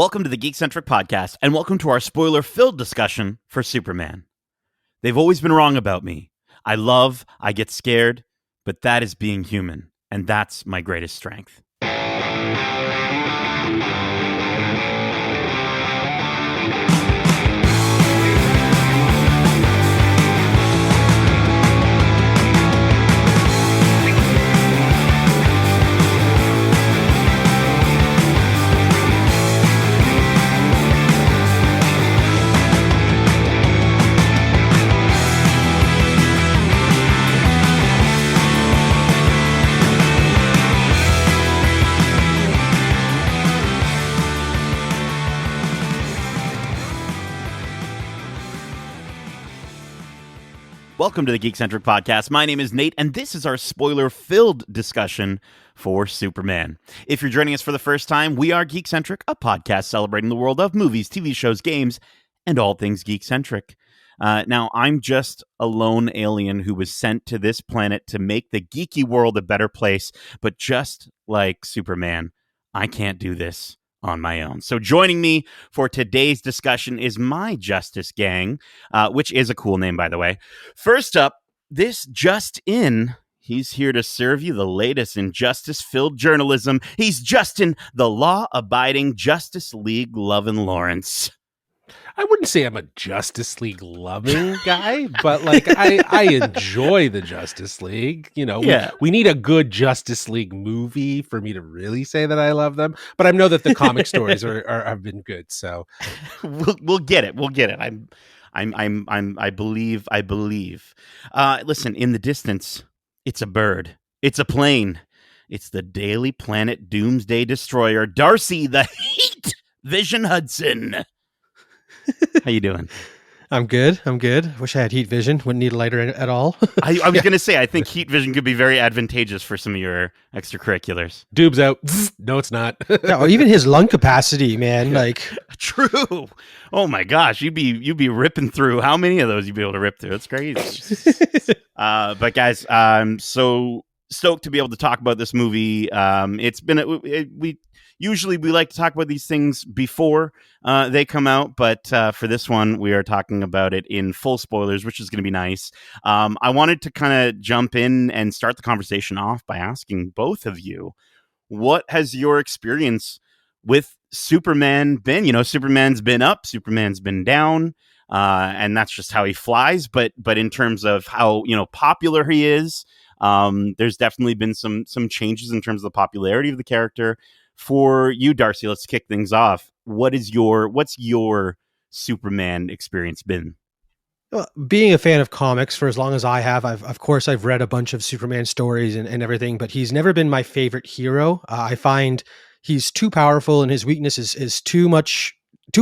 Welcome to the Geekcentric podcast, and welcome to our spoiler-filled discussion for Superman. They've always been wrong about me. I get scared, but that is being human, and that's my greatest strength. Welcome to the Geekcentric podcast. My name is Nate, and this is our spoiler-filled discussion for Superman. If you're joining us for the first time, we are Geekcentric, a podcast celebrating the world of movies, TV shows, games, and all things Geekcentric. Now, I'm just a lone alien who was sent to this planet to make the geeky world a better place, but just like Superman, I can't do this on my own. So joining me for today's discussion is my Justice Gang, which is a cool name, by the way. First up, this just in, he's here to serve you the latest in justice-filled journalism. He's Justin, the law-abiding Justice League loving Lawrence. I wouldn't say I'm a Justice League loving guy, but like I enjoy the Justice League. You know, we need a good Justice League movie for me to really say that I love them. But I know that the comic stories have been good. So we'll get it. We'll get it. I believe. Listen, in the distance, it's a bird. It's a plane. It's the Daily Planet Doomsday Destroyer, Darcy the Heat Vision Hudson. How you doing? I'm good. Wish I had heat vision. Wouldn't need a lighter at all. I was going to say, I think heat vision could be very advantageous for some of your extracurriculars. Doob's out. No, it's not. No, even his lung capacity, man. Like true. Oh my gosh, you'd be ripping through. How many of those you'd be able to rip through? That's crazy. But guys, I'm so stoked to be able to talk about this movie. It's been we like to talk about these things before they come out, but for this one, we are talking about it in full spoilers, which is going to be nice. I wanted to kind of jump in and start the conversation off by asking both of you, what has your experience with Superman been? You know, Superman's been up, Superman's been down, and that's just how he flies. But in terms of how, you know, popular he is, there's definitely been some changes in terms of the popularity of the character. For you, Darcy, let's kick things off. What's your Superman experience been? Well, being a fan of comics for as long as I have, I've read a bunch of Superman stories and everything, but he's never been my favorite hero. I find he's too powerful and his weakness is too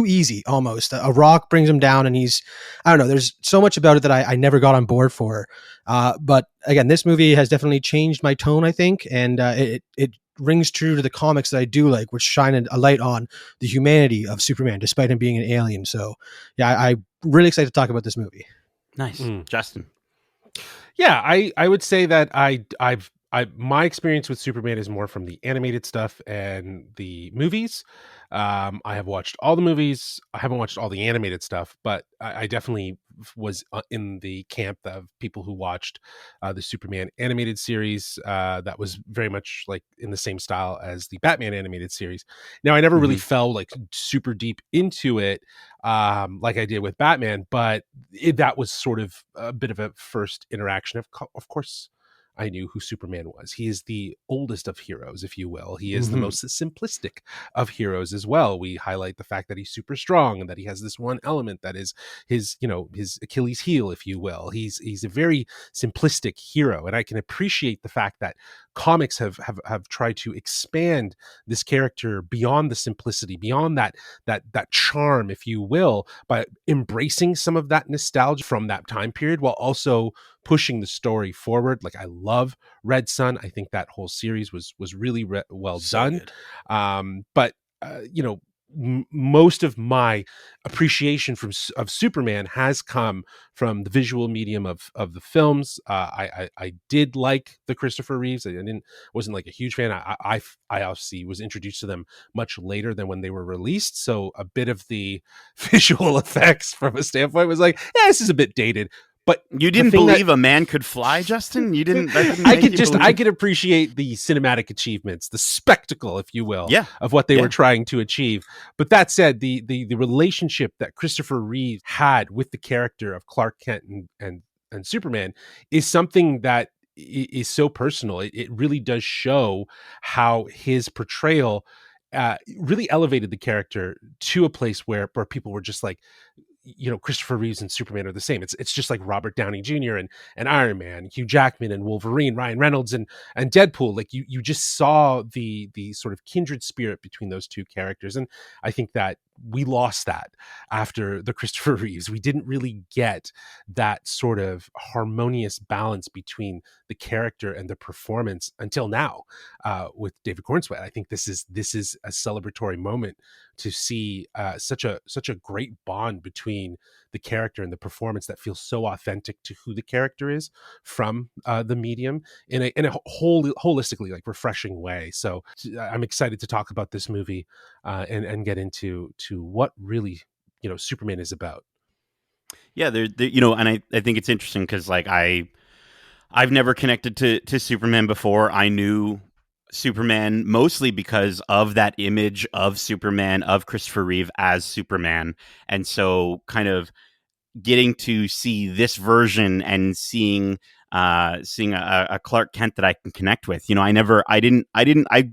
easy almost. A rock brings him down and I don't know, there's so much about it that I never got on board for. But again, this movie has definitely changed my tone, I think, and it rings true to the comics that I do like, which shine a light on the humanity of Superman, despite him being an alien. So yeah, I'm really excited to talk about this movie. Nice. Justin. Yeah, I would say that my experience with Superman is more from the animated stuff and the movies. I have watched all the movies. I haven't watched all the animated stuff, but I definitely was in the camp of people who watched the Superman animated series. That was very much like in the same style as the Batman animated series. Now, I never really fell like super deep into it like I did with Batman, but that was sort of a bit of a first interaction. Of course, I knew who Superman was. He is the oldest of heroes, if you will. He is the most simplistic of heroes as well. We highlight the fact that he's super strong and that he has this one element that is his Achilles heel, if you will. He's a very simplistic hero, and I can appreciate the fact that comics have tried to expand this character beyond the simplicity, beyond that charm, if you will, by embracing some of that nostalgia from that time period while also pushing the story forward. Like, I love Red Sun. I think that whole series was really well done. But most of my appreciation of Superman has come from the visual medium of the films. I did like the Christopher Reeves. I wasn't like a huge fan. I obviously was introduced to them much later than when they were released, so a bit of the visual effects from a standpoint was like, yeah, this is a bit dated. But you didn't believe a man could fly, Justin? You didn't. I could appreciate the cinematic achievements, the spectacle, if you will, of what they were trying to achieve. But that said, the relationship that Christopher Reeve had with the character of Clark Kent and Superman is something that is so personal. It really does show how his portrayal really elevated the character to a place where people were just like, Christopher Reeves and Superman are the same. It's just like Robert Downey Jr. and Iron Man, Hugh Jackman and Wolverine, Ryan Reynolds and Deadpool. Like you just saw the sort of kindred spirit between those two characters. And I think that we lost that after the Christopher Reeves. We didn't really get that sort of harmonious balance between the character and the performance until now with David Cornsweet. I think this is a celebratory moment to see such a great bond between the character and the performance that feels so authentic to who the character is from the medium in a holistically like refreshing way. So I'm excited to talk about this movie and get into what really Superman is about. Yeah, there and I think it's interesting because like I've never connected to Superman before. I knew Superman mostly because of that image of Superman, of Christopher Reeve as Superman. And so kind of getting to see this version and seeing a Clark Kent that I can connect with. I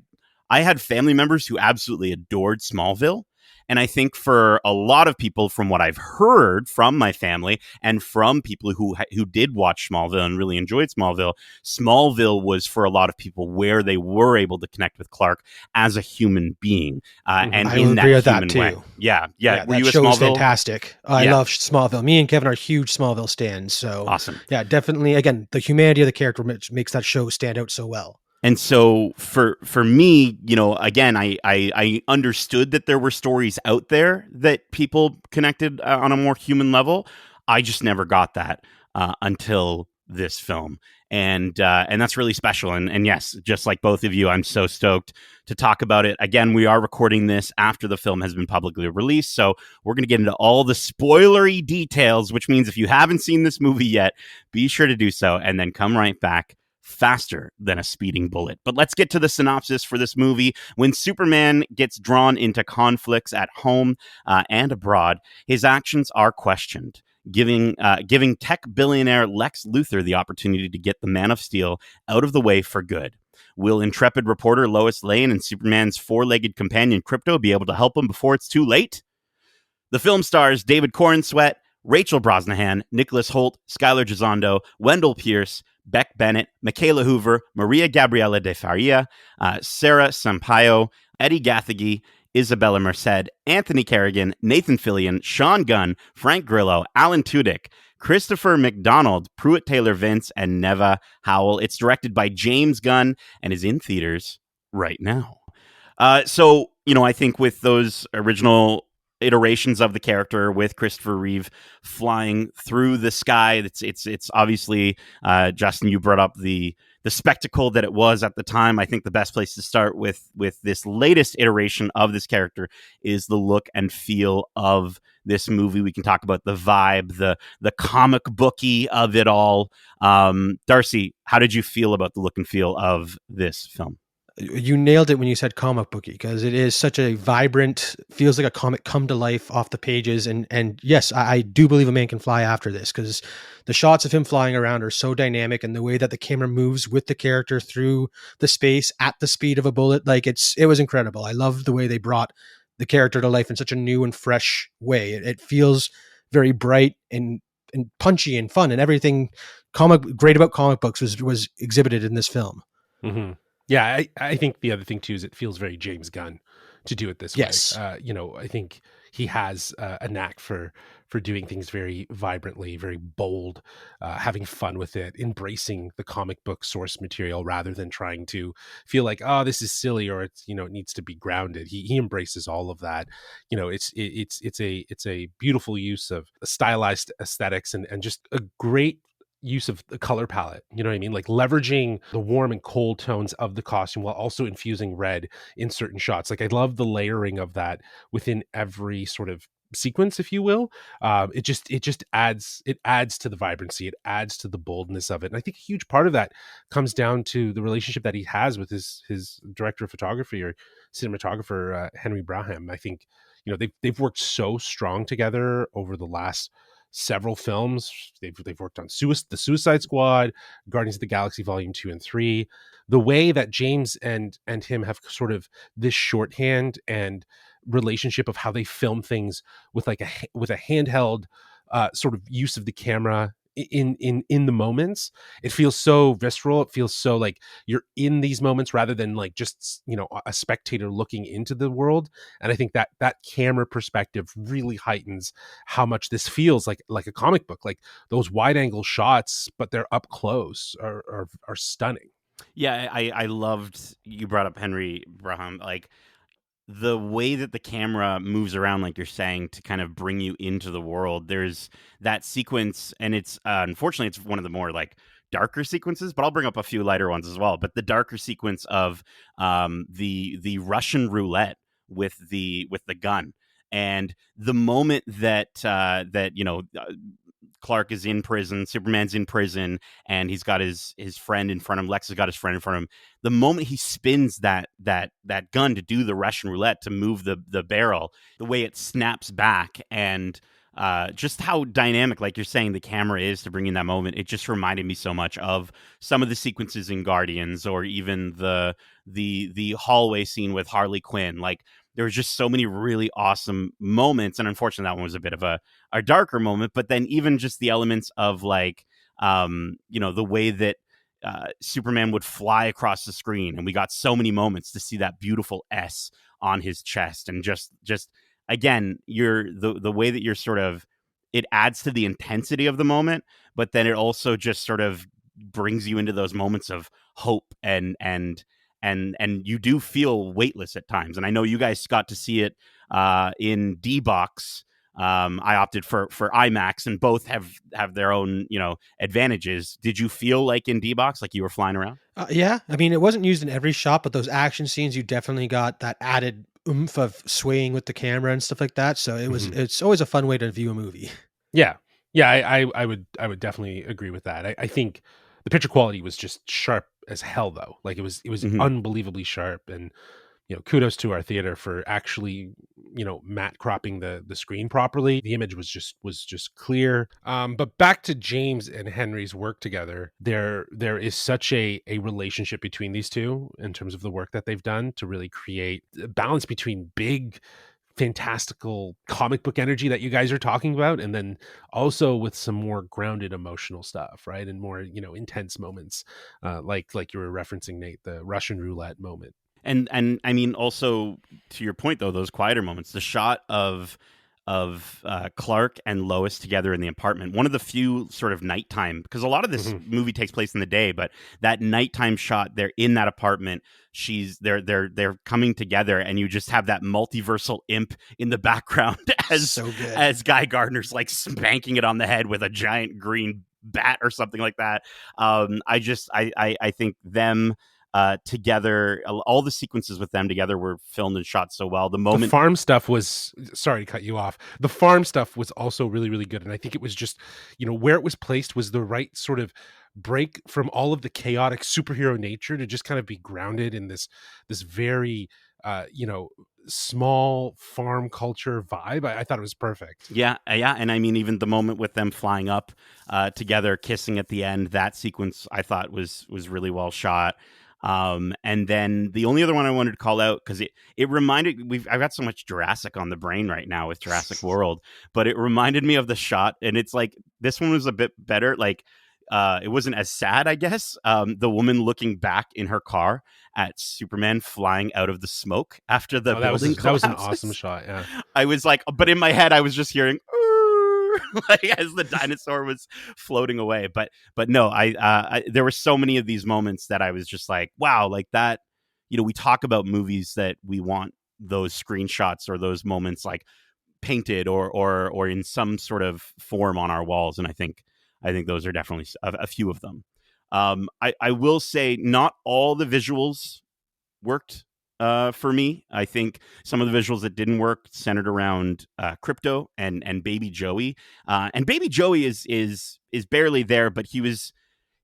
had family members who absolutely adored Smallville. And I think for a lot of people, from what I've heard from my family and from people who did watch Smallville and really enjoyed Smallville was for a lot of people where they were able to connect with Clark as a human being, and I in agree that with human that too. way. Yeah. Were That you a show is Smallville? fantastic. I love Smallville. Me and Kevin are huge Smallville stands. So awesome. Yeah, definitely. Again, the humanity of the character makes that show stand out so well. And so for me, again, I understood that there were stories out there that people connected on a more human level. I just never got that until this film. And that's really special. And yes, just like both of you, I'm so stoked to talk about it. Again, we are recording this after the film has been publicly released. So we're going to get into all the spoilery details, which means if you haven't seen this movie yet, be sure to do so and then come right back faster than a speeding bullet. But let's get to the synopsis for this movie. When Superman gets drawn into conflicts at home and abroad, his actions are questioned, giving tech billionaire Lex Luthor the opportunity to get the Man of Steel out of the way for good. Will intrepid reporter Lois Lane and Superman's four-legged companion Krypto be able to help him before it's too late? The film stars David Cornsweet, Rachel Brosnahan, Nicholas Hoult, Skylar Gisondo, Wendell Pierce, Beck Bennett, Michaela Hoover, Maria Gabriela de Faria, Sarah Sampaio, Eddie Gathegi, Isabella Merced, Anthony Kerrigan, Nathan Fillion, Sean Gunn, Frank Grillo, Alan Tudyk, Christopher McDonald, Pruitt Taylor Vince, and Neva Howell. It's directed by James Gunn and is in theaters right now. So, I think with those original iterations of the character with Christopher Reeve flying through the sky, it's obviously Justin, you brought up the spectacle that it was at the time. I think the best place to start with this latest iteration of this character is the look and feel of this movie. We can talk about the vibe, the comic booky of it all. Darcy, how did you feel about the look and feel of this film? You nailed it when you said comic booky, because it is such a vibrant, feels like a comic come to life off the pages. And yes, I do believe a man can fly after this, because the shots of him flying around are so dynamic, and the way that the camera moves with the character through the space at the speed of a bullet, like it was incredible. I love the way they brought the character to life in such a new and fresh way. It feels very bright and punchy and fun, and everything great about comic books was exhibited in this film. Mm-hmm. Yeah, I think the other thing too is it feels very James Gunn to do it this way. Yes. I think he has a knack for doing things very vibrantly, very bold, having fun with it, embracing the comic book source material rather than trying to feel like, oh, this is silly, or it's, it needs to be grounded. He embraces all of that. It's a beautiful use of stylized aesthetics, and just a great use of the color palette. You know what I mean? Like leveraging the warm and cold tones of the costume while also infusing red in certain shots. Like I love the layering of that within every sort of sequence, if you will. It just adds to the vibrancy, it adds to the boldness of it. And I think a huge part of that comes down to the relationship that he has with his director of photography or cinematographer, Henry Braham. I think they've worked so strong together over the last several films. They've worked on the Suicide Squad, Guardians of the Galaxy Volume 2 and 3. The way that James and him have sort of this shorthand and relationship of how they film things with with a handheld sort of use of the camera in the moments. It feels so visceral. It feels so like you're in these moments rather than like just a spectator looking into the world. And I think that camera perspective really heightens how much this feels like a comic book. Like those wide angle shots, but they're up close, are stunning. Yeah, I loved you brought up Henry Braham. Like the way that the camera moves around, like you're saying, to kind of bring you into the world. There's that sequence, and it's unfortunately it's one of the more like darker sequences, but I'll bring up a few lighter ones as well. But the darker sequence of the Russian roulette with the gun, and the moment that Clark is in prison, Superman's in prison, and he's got his friend in front of him. Lex has got his friend in front of him. The moment he spins that gun to do the Russian roulette, to move the barrel, the way it snaps back, and just how dynamic, like you're saying, the camera is to bring in that moment. It just reminded me so much of some of the sequences in Guardians, or even the hallway scene with Harley Quinn. Like there was just so many really awesome moments, and unfortunately that one was a bit of a darker moment. But then even just the elements of like the way that Superman would fly across the screen, and we got so many moments to see that beautiful S on his chest, and just again, the way that you're sort of, it adds to the intensity of the moment, but then it also just sort of brings you into those moments of hope, and you do feel weightless at times. And I know you guys got to see it in D-Box. I opted for IMAX, and both have their own advantages. Did you feel like in D-Box, like you were flying around? Yeah, I mean, it wasn't used in every shot, but those action scenes, you definitely got that added oomph of swaying with the camera and stuff like that. So it's always a fun way to view a movie. Yeah. I would definitely agree with that. I think the picture quality was just sharp as hell, though. Like it was unbelievably sharp, and kudos to our theater for actually matte cropping the screen properly. The image was just clear. But back to James and Henry's work together, there is such a relationship between these two in terms of the work that they've done to really create a balance between big fantastical comic book energy that you guys are talking about, and then also with some more grounded emotional stuff, right? And more intense moments, like you were referencing, Nate, the Russian roulette moment. And I mean, also to your point though, those quieter moments, the shot of Clark and Lois together in the apartment, one of the few sort of nighttime, because a lot of this movie takes place in the day, but that nighttime shot, they're in that apartment, they're coming together, and you just have that multiversal imp in the background as Guy Gardner's like spanking it on the head with a giant green bat or something like that. I think them together, all the sequences with them together were filmed and shot so well. The farm stuff was, sorry to cut you off, the farm stuff was also really, really good. And I think it was just, where it was placed was the right sort of break from all of the chaotic superhero nature to just kind of be grounded in this very, small farm culture vibe. I thought it was perfect. Yeah. And I mean, even the moment with them flying up together, kissing at the end, that sequence I thought was really well shot. And then the only other one I wanted to call out, because it reminded, I've got so much Jurassic on the brain right now with Jurassic World, but it reminded me of the shot, and it's like this one was a bit better. Like it wasn't as sad, I guess. The woman looking back in her car at Superman flying out of the smoke after the building that was an collapses. awesome shot. Yeah, I was like, but in my head, I was just hearing like as the dinosaur was floating away. But no, there were so many of these moments that I was just like, wow, like that. You know, we talk about movies that we want those screenshots or those moments like painted or in some sort of form on our walls, and I think those are definitely a few of them. I will say not all the visuals worked for me. I think some of the visuals that didn't work centered around Crypto and Baby Joey. And Baby Joey is barely there, but he was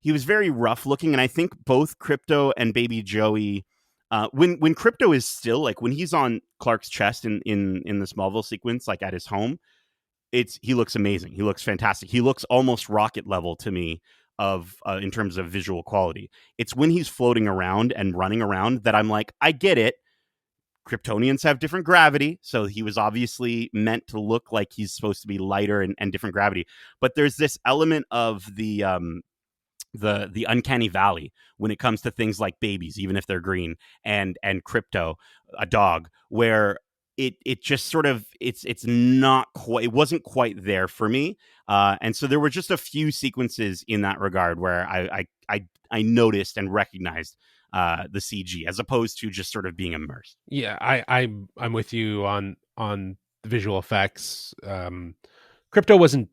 very rough looking, and I think both Crypto and Baby Joey. When Crypto is still like when he's on Clark's chest in the Smallville sequence, like at his home, he looks amazing. He looks fantastic. He looks almost rocket level to me of in terms of visual quality. It's when he's floating around and running around that I'm like, I get it. Kryptonians have different gravity, so he was obviously meant to look like he's supposed to be lighter and different gravity. But there's this element of the uncanny valley when it comes to things like babies, even if they're green, and Crypto, a dog, where it just sort of it's not quite, it wasn't quite there for me, and so there were just a few sequences in that regard where I noticed and recognized the CG as opposed to just sort of being immersed. yeah, I'm with you on the visual effects. Crypto wasn't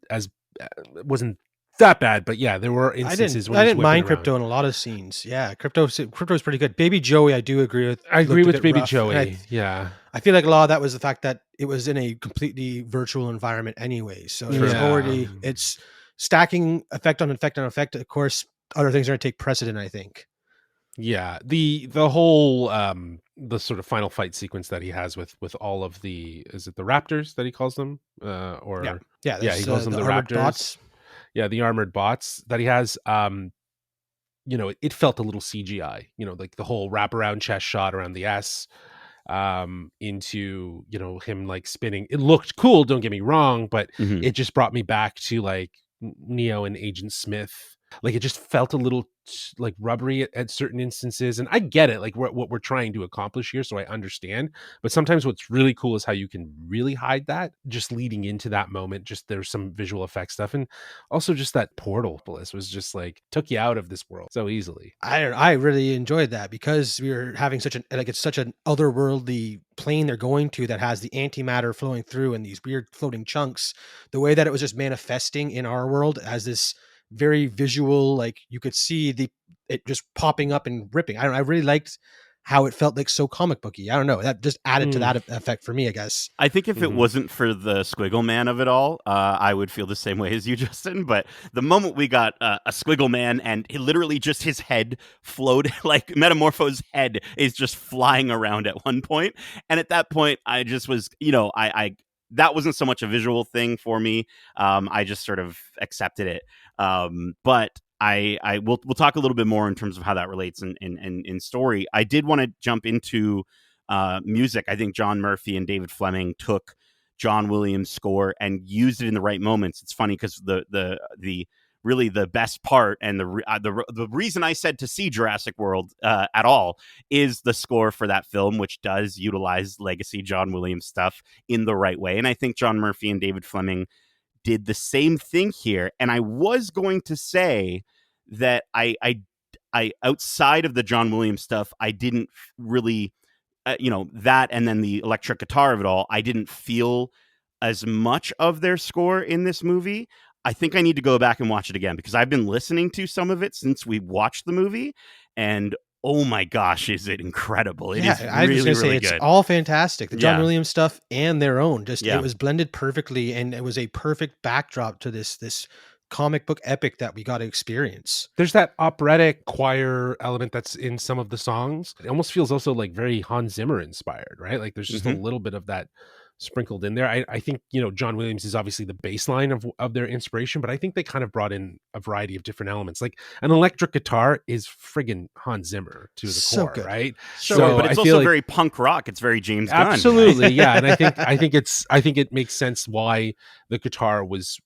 wasn't that bad, but yeah, there were instances when I he's didn't whipping mind around. Crypto in a lot of scenes. Yeah, Crypto's pretty good. Baby Joey, I do agree with. I agree looked a with bit Baby rough, Joey. and Yeah, I feel like a lot of that was the fact that it was in a completely virtual environment anyway. So True. it's Yeah. already it's stacking effect on effect on effect. Of course, other things are going to take precedent, I think. yeah. The whole the sort of final fight sequence that he has with all of the, is it the Raptors that he calls them? Or Yeah, yeah, he calls them the armored Raptors. bots. Yeah, the armored bots that he has. You know, it felt a little CGI. You know, like the whole wraparound chest shot around the S, into, you know, him like spinning. It looked cool, don't get me wrong, but Mhm. it just brought me back to like Neo and Agent Smith. Like it just felt a little like rubbery at certain instances, and I get it, like what we're trying to accomplish here, so I understand. But sometimes what's really cool is how you can really hide that just leading into that moment. Just there's some visual effects stuff, and also just that portal bliss was just like took you out of this world so easily. I really enjoyed that because we were having such it's such an otherworldly plane they're going to that has the antimatter flowing through and these weird floating chunks. The way that it was just manifesting in our world as this very visual, like you could see it just popping up and ripping. I really liked how it felt like so comic booky. I don't know. That just added to that effect for me, I guess. I think if it wasn't for the Squiggle Man of it all, I would feel the same way as you, Justin. But the moment we got a Squiggle Man and literally just his head floated, like Metamorpho's head is just flying around at one point. And at that point, I just was, you know, I that wasn't so much a visual thing for me. I just sort of accepted it. But we'll talk a little bit more in terms of how that relates in story. I did want to jump into music. I think John Murphy and David Fleming took John Williams' score and used it in the right moments. It's funny because the really the best part and the reason I said to see Jurassic World at all is the score for that film, which does utilize legacy John Williams stuff in the right way. And I think John Murphy and David Fleming did the same thing here. And I was going to say that I outside of the John Williams stuff, I didn't really you know, that and then the electric guitar of it all, I didn't feel as much of their score in this movie. I think I need to go back and watch it again because I've been listening to some of it since we watched the movie, and oh my gosh, is it incredible. It is I was really, gonna say really it's good. all fantastic. The John Yeah. Williams stuff and their own. Just Yeah. it was blended perfectly, and it was a perfect backdrop to this comic book epic that we got to experience. There's that operatic choir element that's in some of the songs. It almost feels also like very Hans Zimmer inspired, right? Like there's just a little bit of that sprinkled in there. I think, John Williams is obviously the baseline of their inspiration, but I think they kind of brought in a variety of different elements. Like an electric guitar is friggin' Hans Zimmer to the So core, good. right? Sure, but I it's feel also like, very punk rock. It's very James Gunn. absolutely, Right? yeah. And I think it makes sense why the guitar was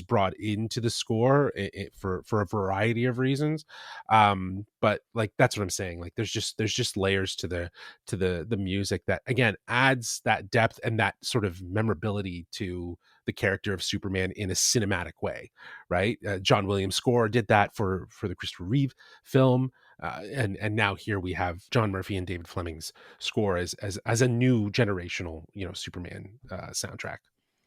brought into the score for a variety of reasons. But like that's what I'm saying. Like there's just layers to the music that again adds that depth and that sort of memorability to the character of Superman in a cinematic way, right? John Williams' score did that for the Christopher Reeve film. And now here we have John Murphy and David Fleming's score as a new generational, Superman soundtrack.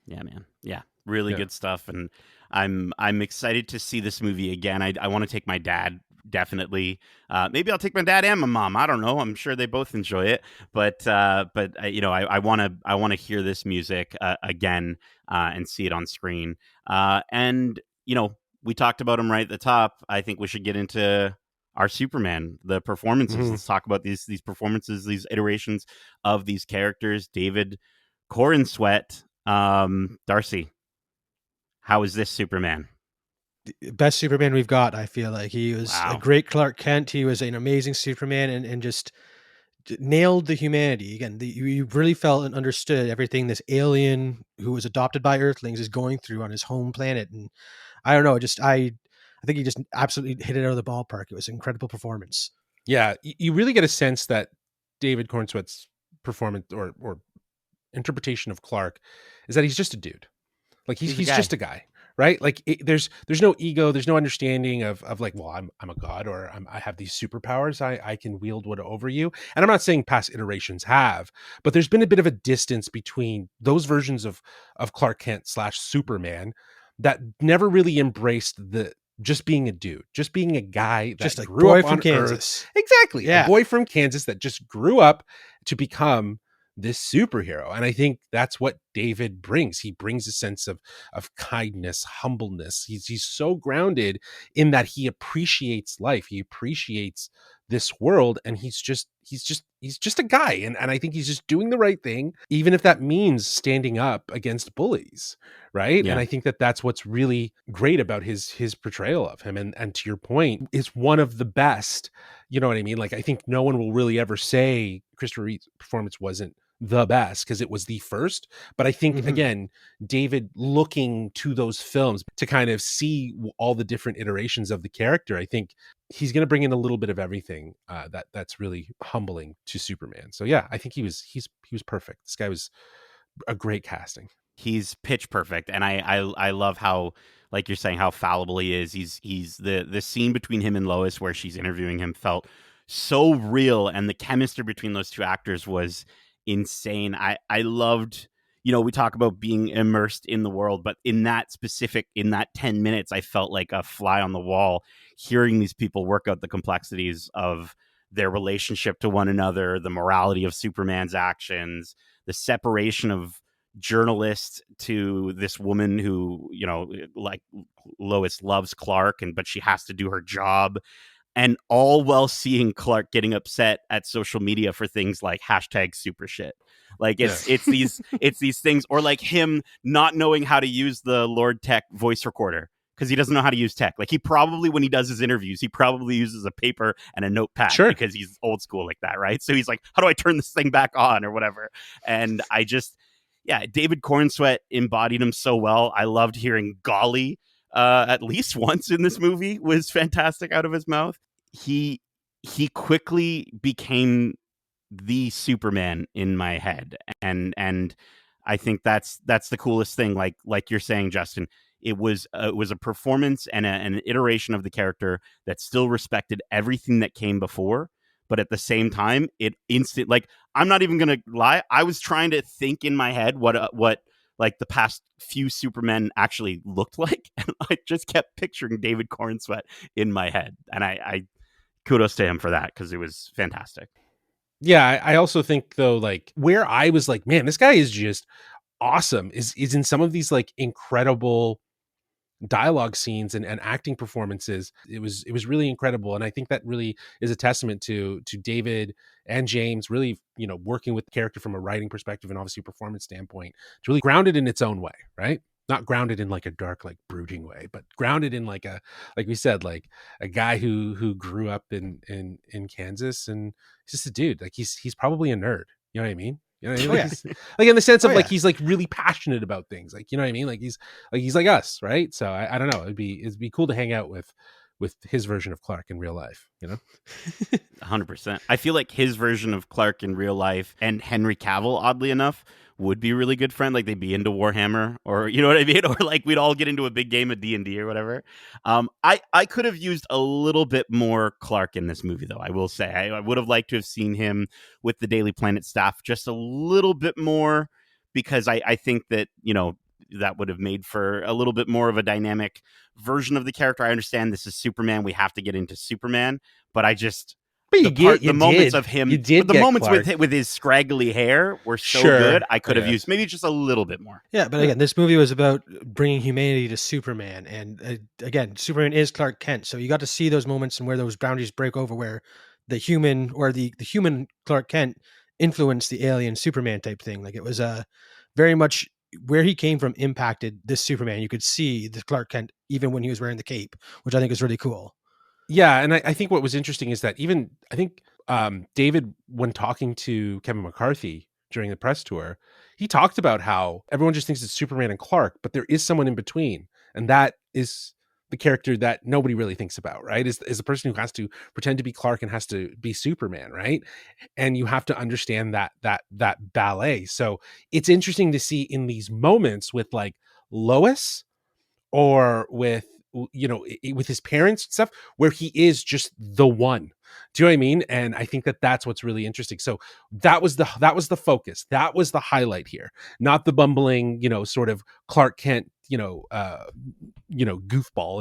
Yeah, man. Yeah, really Yeah. good stuff, and I'm excited to see this movie again. I want to take my dad. Definitely, maybe I'll take my dad and my mom. I don't know. I'm sure they both enjoy it, but I want to hear this music again and see it on screen. And we talked about him right at the top. I think we should get into our Superman, the performances. Mhm. Let's talk about these performances, these iterations of these characters. David Corenswet, Darcy, how is this Superman? Best Superman we've got. I feel like he was a Wow. great Clark Kent. He was an amazing Superman, and just nailed the humanity again. You really felt and understood everything this alien who was adopted by Earthlings is going through on his home planet. And I don't know, I think he just absolutely hit it out of the ballpark. It was an incredible performance. Yeah, you really get a sense that David Cornsweet's performance or interpretation of Clark is that he's just a dude. Like he's He's a guy. just a guy, right? Like there's no ego, there's no understanding of like, well, I'm a god or I have these superpowers, I can wield what over you. And I'm not saying past iterations have, but there's been a bit of a distance between those versions of Clark Kent / Superman that never really embraced the just being a dude, just being a guy that Just a grew boy up from on Earth. Kansas. Exactly. Yeah. A boy from Kansas that just grew up to become this superhero. And I think that's what David brings. He brings a sense of kindness, humbleness. He's so grounded in that he appreciates life. He appreciates this world, and he's just a guy. And I think he's just doing the right thing, even if that means standing up against bullies. Right. Yeah. And I think that that's what's really great about his portrayal of him. And to your point, is one of the best. You know what I mean? Like, I think no one will really ever say Christopher Reeve's performance wasn't the best because it was the first. But I think, again, David looking to those films to kind of see all the different iterations of the character, I think he's going to bring in a little bit of everything that's really humbling to Superman. So yeah, I think he was perfect. This guy was a great casting. He's pitch perfect, and I love how, like you're saying, how fallible he is. He's the scene between him and Lois where she's interviewing him felt so real, and the chemistry between those two actors was insane. I loved, we talk about being immersed in the world, but in that 10 minutes, I felt like a fly on the wall, hearing these people work out the complexities of their relationship to one another, the morality of Superman's actions, the separation of journalist to this woman who, like Lois loves Clark, but she has to do her job, and all while seeing Clark getting upset at social media for things like hashtag super shit. Like it's these things, or like him not knowing how to use the Lord Tech voice recorder because he doesn't know how to use tech. Like he probably, when he does his interviews, he probably uses a paper and a notepad because he's old school like that, right? So he's like, how do I turn this thing back on or whatever? And David Cornsweet embodied him so well. I loved hearing golly at least once in this movie was fantastic out of his mouth. He quickly became the Superman in my head, and I think that's the coolest thing. Like you're saying, Justin, it was a performance and an iteration of the character that still respected everything that came before, but at the same time, like I'm not even gonna lie, I was trying to think in my head what like the past few Supermen actually looked like, and I just kept picturing David Cornsweet in my head, and I kudos to him for that because it was fantastic. Yeah, I also think though, like where I was like, man, this guy is just awesome is in some of these like incredible dialogue scenes and acting performances. It was really incredible, and I think that really is a testament to David and James really, working with the character from a writing perspective and obviously performance standpoint. It's really grounded in its own way, right? Not grounded in like a dark, like brooding way, but grounded in like like we said, like a guy who grew up in Kansas, and he's just a dude. Like he's probably a nerd. You know what I mean? You know what I mean? Oh, Like, yeah. like in the sense of Oh, like yeah. he's like really passionate about things. Like, you know what I mean? Like he's like us, right? So I don't know. It'd be cool to hang out with his version of Clark in real life. 100%. I feel like his version of Clark in real life and Henry Cavill, oddly enough, would be really good friend. Like they'd be into Warhammer, or you know what I mean, or like we'd all get into a big game of D&D or whatever. I could have used a little bit more Clark in this movie, though. I will say I would have liked to have seen him with the Daily Planet staff just a little bit more, because I think that that would have made for a little bit more of a dynamic version of the character. I understand this is Superman; we have to get into Superman, but I just But the moments of him, you did the get moments Clark. with his scraggly hair were so Sure, good. I could I have guess. used maybe just a little bit more. Yeah, but again, this movie was about bringing humanity to Superman, and again, Superman is Clark Kent, so you got to see those moments and where those boundaries break over, where the human or the human Clark Kent influenced the alien Superman type thing. Like it was very much where he came from impacted this Superman. You could see the Clark Kent even when he was wearing the cape, which I think is really cool. Yeah, and I think what was interesting is that even I think David, when talking to Kevin McCarthy during the press tour, he talked about how everyone just thinks it's Superman and Clark, but there is someone in between, and that is the character that nobody really thinks about, right? Is the person who has to pretend to be Clark and has to be Superman, right? And you have to understand that ballet. So it's interesting to see in these moments with like Lois or with with his parents and stuff, where he is just the one. Do you know what I mean? And I think that that's what's really interesting. So that was the focus, that was the highlight here, not the bumbling sort of Clark Kent goofball,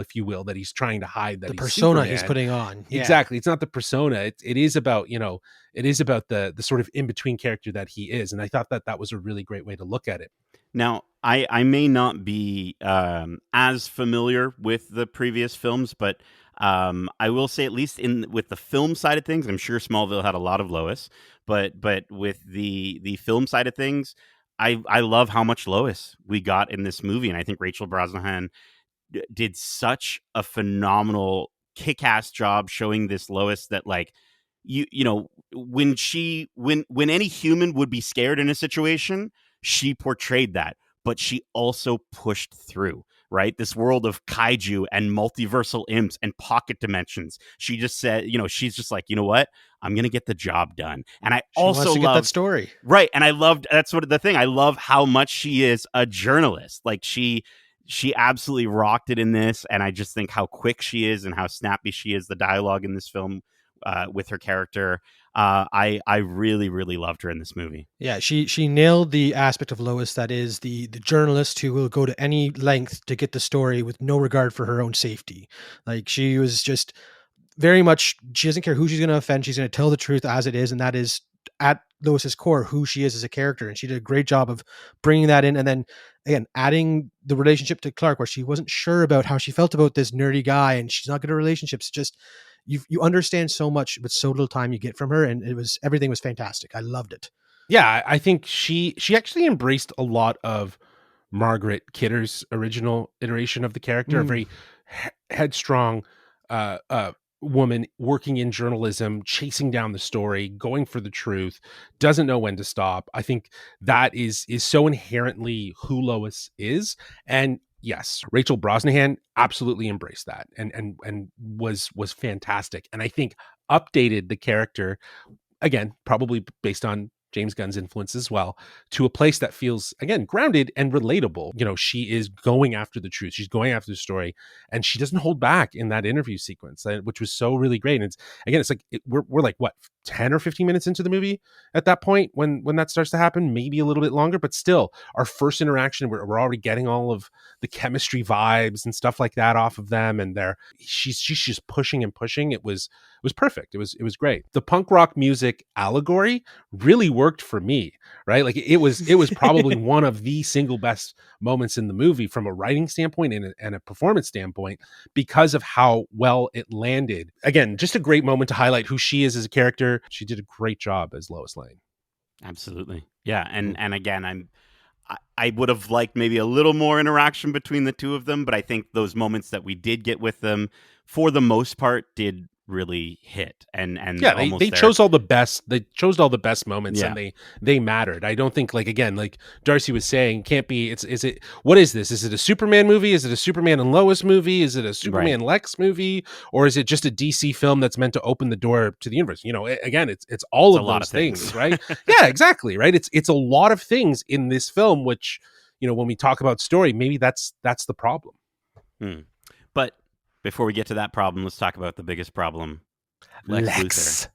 if you will, that he's trying to hide, that The he's persona Superman. he's putting on. Yeah. Exactly. It's not the persona. It is about the sort of in between character that he is, and I thought that was a really great way to look at it. Now, I may not be as familiar with the previous films, but I will say, at least with the film side of things, I'm sure Smallville had a lot of Lois, but with the film side of things, I love how much Lois we got in this movie, and I think Rachel Brosnahan did such a phenomenal kick-ass job showing this Lois that, like, when any human would be scared in a situation, she portrayed that, but she also pushed through, right? This world of kaiju and multiversal imps and pocket dimensions. She just said, she's just like, you know what? I'm going to get the job done. And I She wants also to get that love story. right. And I loved, that's what the thing, I love how much she is a journalist. Like she absolutely rocked it in this. And I just think how quick she is and how snappy she is. The dialogue in this film with her character. I really, really loved her in this movie. Yeah, she nailed the aspect of Lois that is the journalist who will go to any length to get the story with no regard for her own safety. Like she was just very much, she doesn't care who she's going to offend. She's going to tell the truth as it is, and that is at Lois's core who she is as a character. And she did a great job of bringing that in, and then again adding the relationship to Clark, where she wasn't sure about how she felt about this nerdy guy, and she's not good at relationships. Just you understand so much with so little time you get from her, and everything was fantastic. I loved it. Yeah, I think she actually embraced a lot of Margaret Kidder's original iteration of the character, a very headstrong woman working in journalism, chasing down the story, going for the truth, doesn't know when to stop. I think that is so inherently who Lois is. And yes, Rachel Brosnahan absolutely embraced that and was fantastic. And I think updated the character, again, probably based on James Gunn's influence as well, to a place that feels, again, grounded and relatable. She is going after the truth. She's going after the story, and she doesn't hold back in that interview sequence, which was so really great. And it's like we're like what, 10 or 15 minutes into the movie at that point when that starts to happen, maybe a little bit longer, but still our first interaction, we're already getting all of the chemistry vibes and stuff like that off of them, and she's just pushing and pushing. It was was perfect. It was great. The punk rock music allegory really worked for me, right? Like it was probably one of the single best moments in the movie from a writing standpoint and a performance standpoint, because of how well it landed. Again, just a great moment to highlight who she is as a character. She did a great job as Lois Lane. Absolutely. Yeah. And again, I would have liked maybe a little more interaction between the two of them, but I think those moments that we did get with them, for the most part, did really hit. And yeah, they chose all the best. They chose all the best moments, Yeah. and they mattered. I don't think, like, again, like Darcy was saying, can't be. What is this? Is it a Superman movie? Is it a Superman and Lois movie? Is it a Superman Lex movie? Or is it just a DC film that's meant to open the door to the universe? You know, again, it's all of those things, right? Yeah, exactly, right. It's a lot of things in this film, which, you know, when we talk about story, maybe that's the problem. But before we get to that problem, let's talk about the biggest problem. Lex Luthor.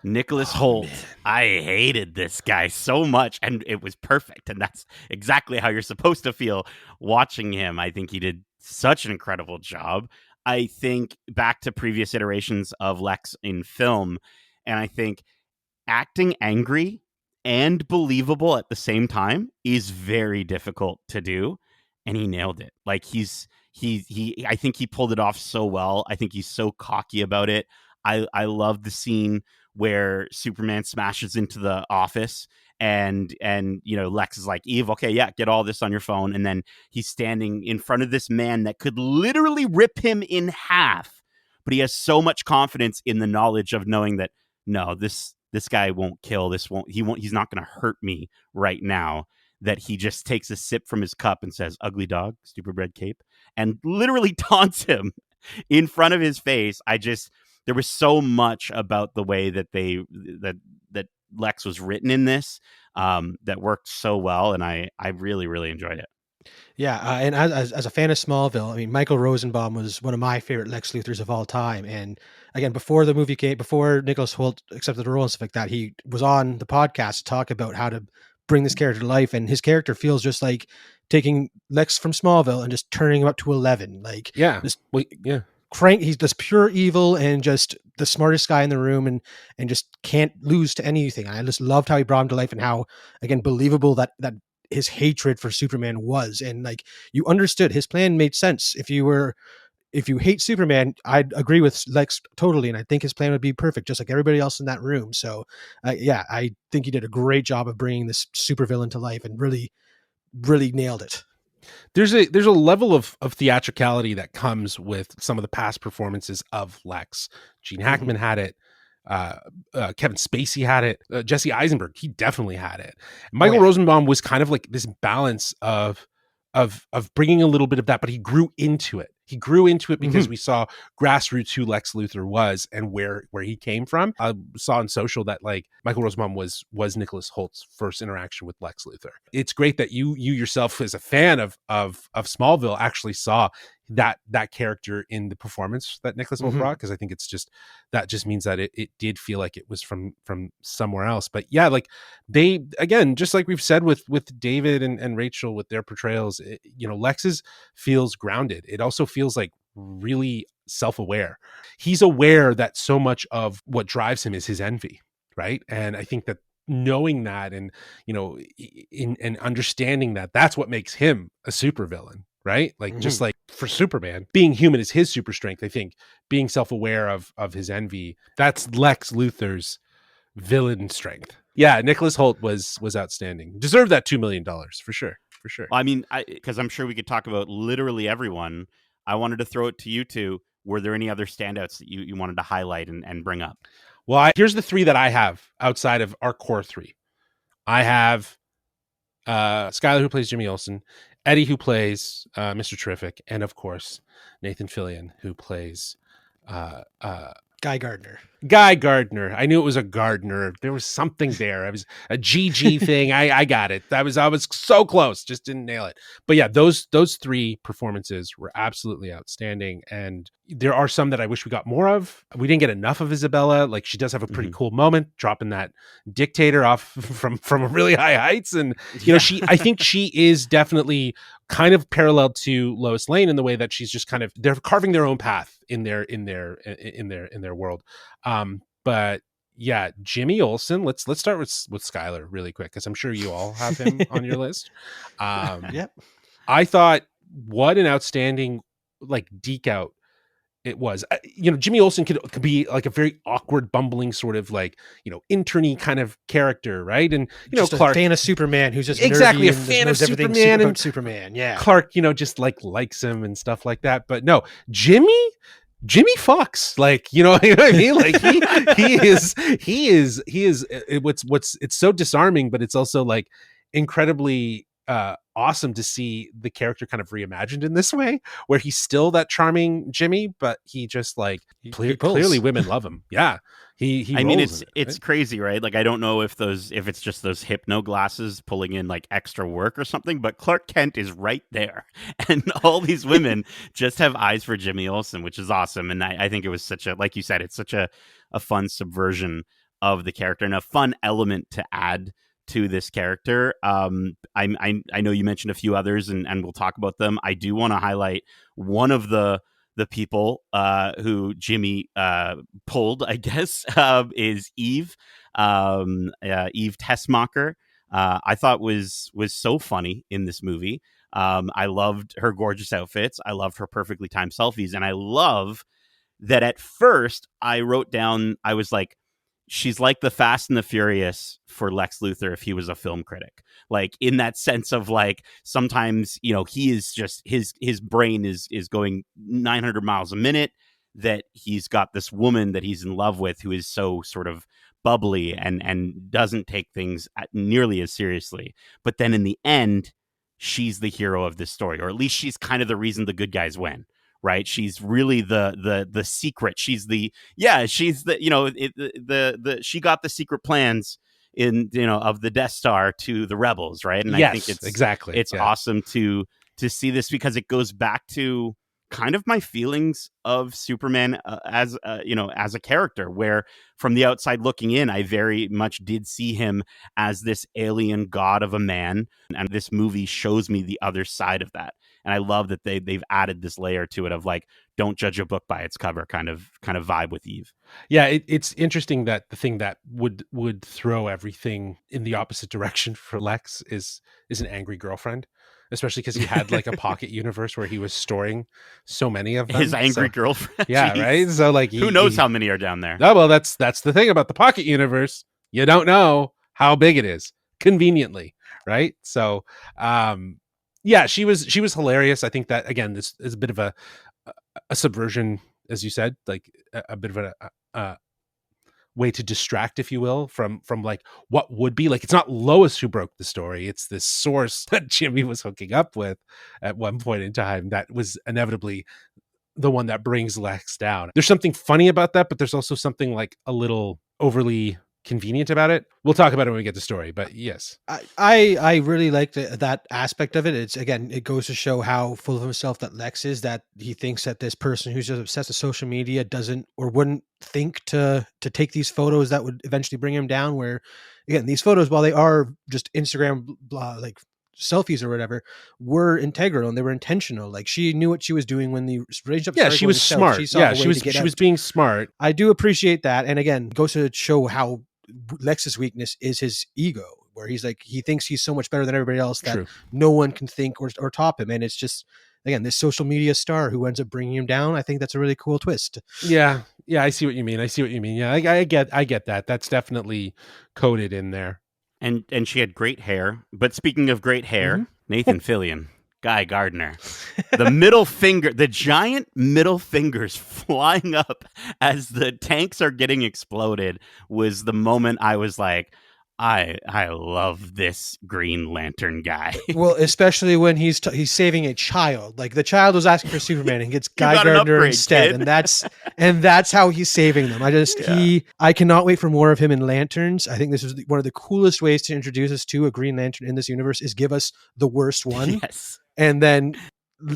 Nicholas Hoult. Man. I hated this guy so much, and it was perfect. And that's exactly how you're supposed to feel watching him. I think he did such an incredible job. I think back to previous iterations of Lex in film, and I think acting angry and believable at the same time is very difficult to do, and he nailed it. Like I think he pulled it off so well. I think he's so cocky about it. I love the scene where Superman smashes into the office and you know, Lex is like, Eve, okay, yeah, get all this on your phone. And then he's standing in front of this man that could literally rip him in half. But he has so much confidence in the knowledge of knowing that, no, this guy won't kill. He's not going to hurt me right now. That he just takes a sip from his cup and says, ugly dog, stupid red cape, and literally taunts him in front of his face. There was so much about the way that that Lex was written in this that worked so well, and I really, really enjoyed it. Yeah, and as a fan of Smallville, I mean, Michael Rosenbaum was one of my favorite Lex Luthors of all time. And again, before the movie came, before Nicholas Hoult accepted the role and stuff like that, he was on the podcast to talk about how to bring this character to life. And his character feels just like taking Lex from Smallville and just turning him up to 11. Like, yeah, he's just pure evil and just the smartest guy in the room, and just can't lose to anything. I just loved how he brought him to life and how, again, believable that his hatred for Superman was. And like, you understood his plan made sense. If you hate Superman, I'd agree with Lex totally, and I think his plan would be perfect, just like everybody else in that room. So yeah, I think he did a great job of bringing this supervillain to life and really, really nailed it. There's a level of theatricality that comes with some of the past performances of Lex. Gene Hackman had it. Kevin Spacey had it. Jesse Eisenberg, he definitely had it. Michael Rosenbaum was kind of like this balance of bringing a little bit of that, but he grew into it. He grew into it because we saw grassroots who Lex Luthor was and where he came from. I saw on social that like Michael Rosenbaum was Nicholas Holt's first interaction with Lex Luthor. It's great that you yourself, as a fan of Smallville, actually saw that character in the performance that Nicholas Hoult brought, because I think that just means that it did feel like it was from somewhere else. But yeah, like they, again, just like we've said with David and Rachel with their portrayals, Lex's feels grounded. It also feels like really self-aware. He's aware that so much of what drives him is his envy, right? And I think that knowing that and and understanding that, that's what makes him a supervillain, right? Like just like for Superman, being human is his super strength. I think being self-aware of his envy, that's Lex Luthor's villain strength. Yeah, Nicholas Hoult was outstanding. Deserved that $2 million for sure. I mean, because I'm sure we could talk about literally everyone. I wanted to throw it to you two. Were there any other standouts that you wanted to highlight and bring up? Well, here's the three that I have outside of our core three. I have Skyler, who plays Jimmy Olsen, Eddie, who plays Mr. Terrific, and of course Nathan Fillion, who plays Guy Gardner. I knew it was a Gardner. There was something there. It was a GG thing. I got it. I was so close, just didn't nail it. But yeah, those three performances were absolutely outstanding. And there are some that I wish we got more of. We didn't get enough of Isabella. Like, she does have a pretty cool moment, dropping that dictator off from really high heights. And I think she is definitely kind of parallel to Lois Lane in the way that she's just kind of, they're carving their own path in their world. But yeah, Jimmy Olsen. Let's start with Skylar really quick, because I'm sure you all have him on your list. Yep. I thought, what an outstanding like deke out it was. Jimmy Olsen could be like a very awkward, bumbling sort of like, interny kind of character, right? And just Clark, a fan of Superman who's just exactly nerdy a and fan of knows everything Superman, about and Superman. Yeah, Clark, just likes him and stuff like that. But no, Jimmy fucks, like, you know what I mean? Like he is what's it's so disarming, but it's also like incredibly awesome to see the character kind of reimagined in this way, where he's still that charming Jimmy, but he just like clearly women love him. Yeah, he I mean, rolls it's right? crazy, right? Like, I don't know if it's just those hypno glasses pulling in like extra work or something, but Clark Kent is right there, and all these women just have eyes for Jimmy Olsen, which is awesome. And I think it was such a, like you said, it's such a fun subversion of the character and a fun element to add to this character. I know you mentioned a few others, and we'll talk about them. I do want to highlight one of the people who Jimmy pulled, I guess, is Eve. Eve Tessmacher. I thought was so funny in this movie. I loved her gorgeous outfits. I loved her perfectly timed selfies, and I love that at first I wrote down, I was like, she's like the Fast and the Furious for Lex Luthor if he was a film critic. Like, in that sense of like, sometimes, he is just, his brain is going 900 miles a minute, that he's got this woman that he's in love with who is so sort of bubbly and doesn't take things nearly as seriously. But then in the end, she's the hero of this story, or at least she's kind of the reason the good guys win. Right, she's really the secret. She's the she's the she got the secret plans of the Death Star to the rebels, right? And yes, I think it's yeah. awesome to see this, because it goes back to kind of my feelings of Superman as a character, where from the outside looking in, I very much did see him as this alien god of a man, and this movie shows me the other side of that. And I love that they've added this layer to it of like, don't judge a book by its cover kind of vibe with Eve. Yeah, it's interesting that the thing that would throw everything in the opposite direction for Lex is an angry girlfriend, especially because he had like a pocket universe where he was storing so many of them. His angry girlfriend. Yeah, Jeez. right. So like, who knows how many are down there? Oh, well, that's the thing about the pocket universe. You don't know how big it is, conveniently, right? So, yeah, she was hilarious. I think that, again, this is a bit of a subversion, as you said, like a bit of a way to distract, if you will, from like what would be like. It's not Lois who broke the story. It's this source that Jimmy was hooking up with at one point in time that was inevitably the one that brings Lex down. There's something funny about that, but there's also something like a little overly convenient about it. We'll talk about it when we get to story, but yes. I really like that aspect of it. It's, again, it goes to show how full of himself that Lex is, that he thinks that this person who's just obsessed with social media doesn't or wouldn't think to take these photos that would eventually bring him down, where, again, these photos, while they are just Instagram like selfies or whatever, were integral and they were intentional. Like, she knew what she was doing when the relationship started. She was smart. She was being smart. I do appreciate that. And again, goes to show how Lex's weakness is his ego, where he's like, he thinks he's so much better than everybody else that True. no one can think or top him. And it's just, again, this social media star who ends up bringing him down. I think that's a really cool twist. Yeah. I see what you mean. Yeah, I get that. That's definitely coded in there. And she had great hair. But speaking of great hair, Nathan Fillion, Guy Gardner, the middle finger, the giant middle fingers flying up as the tanks are getting exploded was the moment I was like, I love this Green Lantern guy. Well, especially when he's saving a child. Like, the child was asking for Superman and gets Guy Gardner instead, kid. and that's how he's saving them. I cannot wait for more of him in Lanterns. I think this is one of the coolest ways to introduce us to a Green Lantern in this universe, is give us the worst one, and then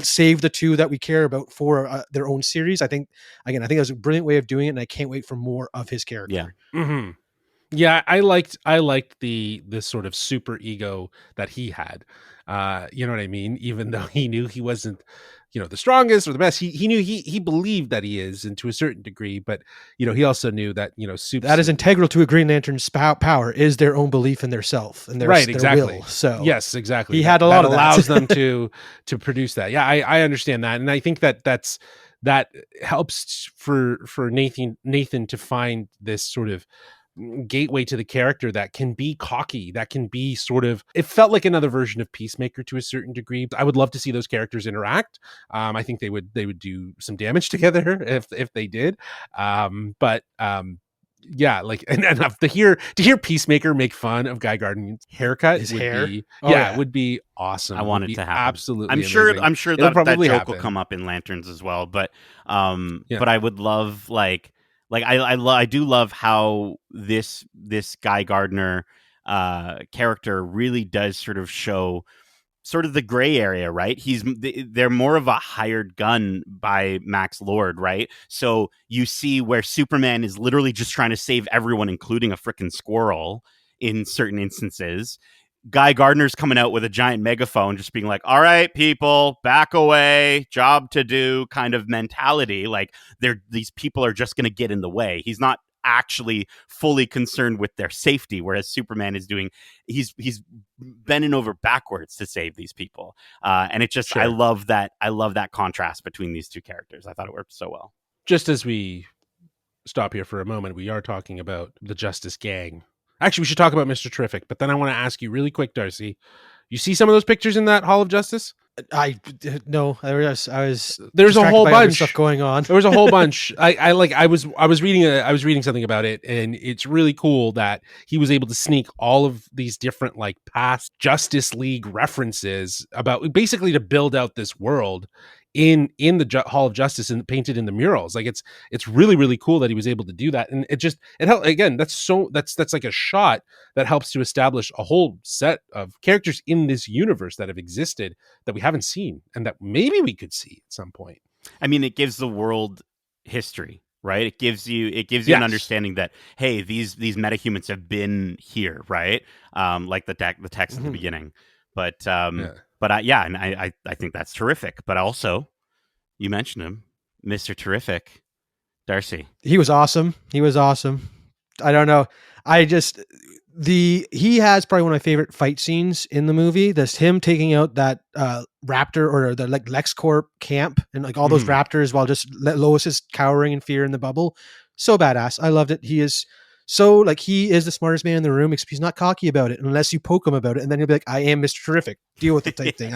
save the two that we care about for their own series. I think that was a brilliant way of doing it, and I can't wait for more of his character. Yeah. Mm-hmm. Yeah, I liked the sort of super ego that he had. You know what I mean? Even though he knew he wasn't, the strongest or the best, he knew he believed that he is, and to a certain degree, but he also knew that, Soup's That is integral to a Green Lantern's power is their own belief in their self and right, their exactly. will. So Yes, exactly. he That had a lot of allows that. them to produce that. Yeah, I understand that, and I think that helps for Nathan to find this sort of gateway to the character that can be cocky, that can be sort of, it felt like another version of Peacemaker to a certain degree. I would love to see those characters interact. I think they would do some damage together if they did. But yeah, like, and to hear Peacemaker make fun of Guy Gardner's haircut His would hair. be, Oh, yeah. would be awesome. I Would want it be to happen. absolutely I'm sure. amazing. I'm sure It'll that probably joke will happen. come up in Lanterns as well. But Yeah. but I would love I do love how this Guy Gardner character really does sort of show sort of the gray area, right? They're more of a hired gun by Max Lord, right? So you see where Superman is literally just trying to save everyone, including a freaking squirrel in certain instances. Guy Gardner's coming out with a giant megaphone, just being like, all right, people, back away, job to do kind of mentality. Like these people are just going to get in the way. He's not actually fully concerned with their safety, whereas Superman is he's bending over backwards to save these people. And it just, Sure. I love that contrast between these two characters. I thought it worked so well. Just as we stop here for a moment, we are talking about the Justice Gang. Actually, we should talk about Mr. Terrific, but then I want to ask you really quick, Darcy. You see some of those pictures in that Hall of Justice? I was there's a whole bunch of stuff going on. There was a whole bunch. I was reading something about it, and it's really cool that he was able to sneak all of these different like past Justice League references about basically to build out this world in the Hall of Justice and painted in the murals. Like it's really, really cool that he was able to do that, and it helped. Again, that's like a shot that helps to establish a whole set of characters in this universe that have existed that we haven't seen and that maybe we could see at some point. I mean, it gives the world history, right? It gives you an understanding that, hey, these metahumans have been here, right? Like the text at the beginning. But I think that's terrific. But also, you mentioned him, Mr. Terrific, Darcy. He was awesome. I don't know. He has probably one of my favorite fight scenes in the movie. That's him taking out that raptor or the like LexCorp camp and like all those raptors while just Lois is cowering in fear in the bubble. So badass. I loved it. He is the smartest man in the room, except he's not cocky about it unless you poke him about it, and then he'll be like, I am Mr. Terrific. Deal with it type thing.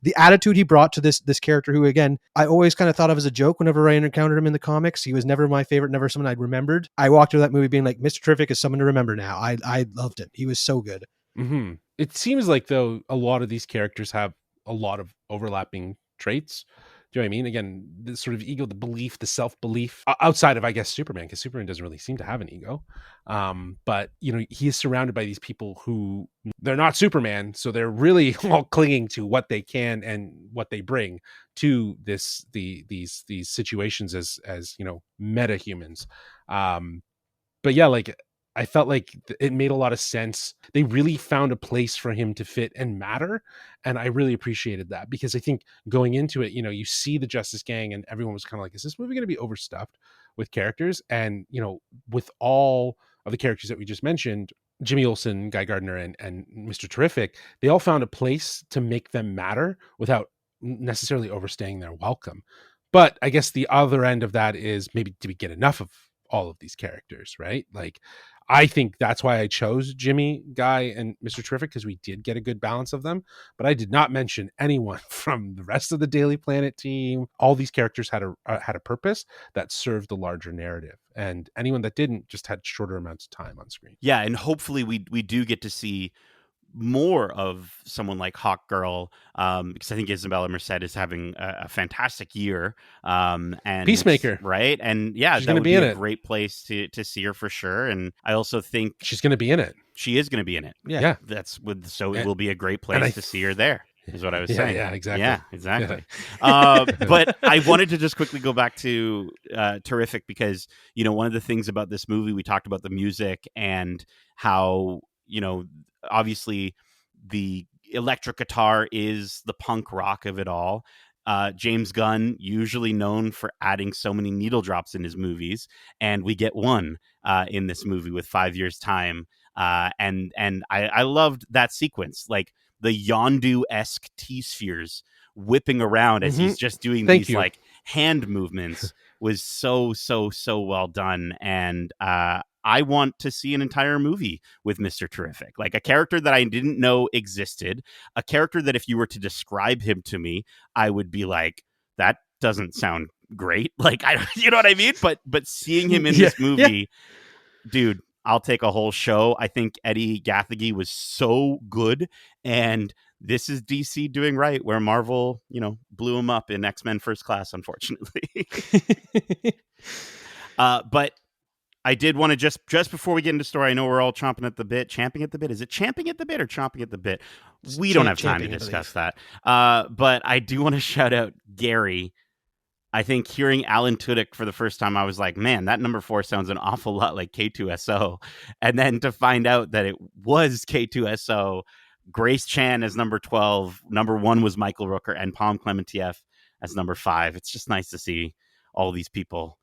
The attitude he brought to this character, who again I always kind of thought of as a joke whenever I encountered him in the comics. He was never my favorite, never someone I'd remembered. I walked through that movie being like, Mr. Terrific is someone to remember now. I loved him. He was so good. Mm-hmm. It seems like though a lot of these characters have a lot of overlapping traits. Do you know what I mean? Again, the sort of ego, the belief, the self-belief outside of, I guess, Superman, because Superman doesn't really seem to have an ego. But, he is surrounded by these people who they're not Superman. So they're really all clinging to what they can and what they bring to these situations as meta humans. But yeah, like, I felt like it made a lot of sense. They really found a place for him to fit and matter. And I really appreciated that, because I think going into it, you see the Justice Gang and everyone was kind of like, is this movie going to be overstuffed with characters? And, with all of the characters that we just mentioned, Jimmy Olsen, Guy Gardner, and Mr. Terrific, they all found a place to make them matter without necessarily overstaying their welcome. But I guess the other end of that is, maybe do we get enough of all of these characters, right? Like, I think that's why I chose Jimmy, Guy, and Mr. Terrific, because we did get a good balance of them. But I did not mention anyone from the rest of the Daily Planet team. All these characters had a purpose that served the larger narrative, and anyone that didn't just had shorter amounts of time on screen. Yeah, and hopefully we do get to see more of someone like Hawk Girl, because I think Isabella Merced is having a fantastic year. And Peacemaker, right? And yeah, she's that would be in a it. Great place to see her for sure. And I also think she's going to be in it. She is going to be in it. Yeah. It will be a great place to see her there. is what I was Yeah, saying. yeah, exactly. Yeah, exactly. But I wanted to just quickly go back to Terrific because, one of the things about this movie, we talked about the music and how, obviously the electric guitar is the punk rock of it all. James Gunn, usually known for adding so many needle drops in his movies, and we get one in this movie with 5 Years Time. And I loved that sequence, like the Yondu-esque T-spheres whipping around as he's just doing Thank these you. like hand movements was so well done. And I want to see an entire movie with Mr. Terrific, like a character that I didn't know existed, a character that if you were to describe him to me, I would be like, that doesn't sound great. Like, you know what I mean? But seeing him in this movie, dude, I'll take a whole show. I think Eddie Gathegi was so good, and this is DC doing right where Marvel, blew him up in X-Men First Class, unfortunately. But I did want to just before we get into story, I know we're all champing at the bit. Is it champing at the bit or chomping at the bit? We don't have time to discuss that. But I do want to shout out Gary. I think hearing Alan Tudyk for the first time, I was like, man, that number 4 sounds an awful lot like K2SO. And then to find out that it was K2SO, Grace Chan as number 12, number 1 was Michael Rooker, and Palm Clementieff as number 5. It's just nice to see all these people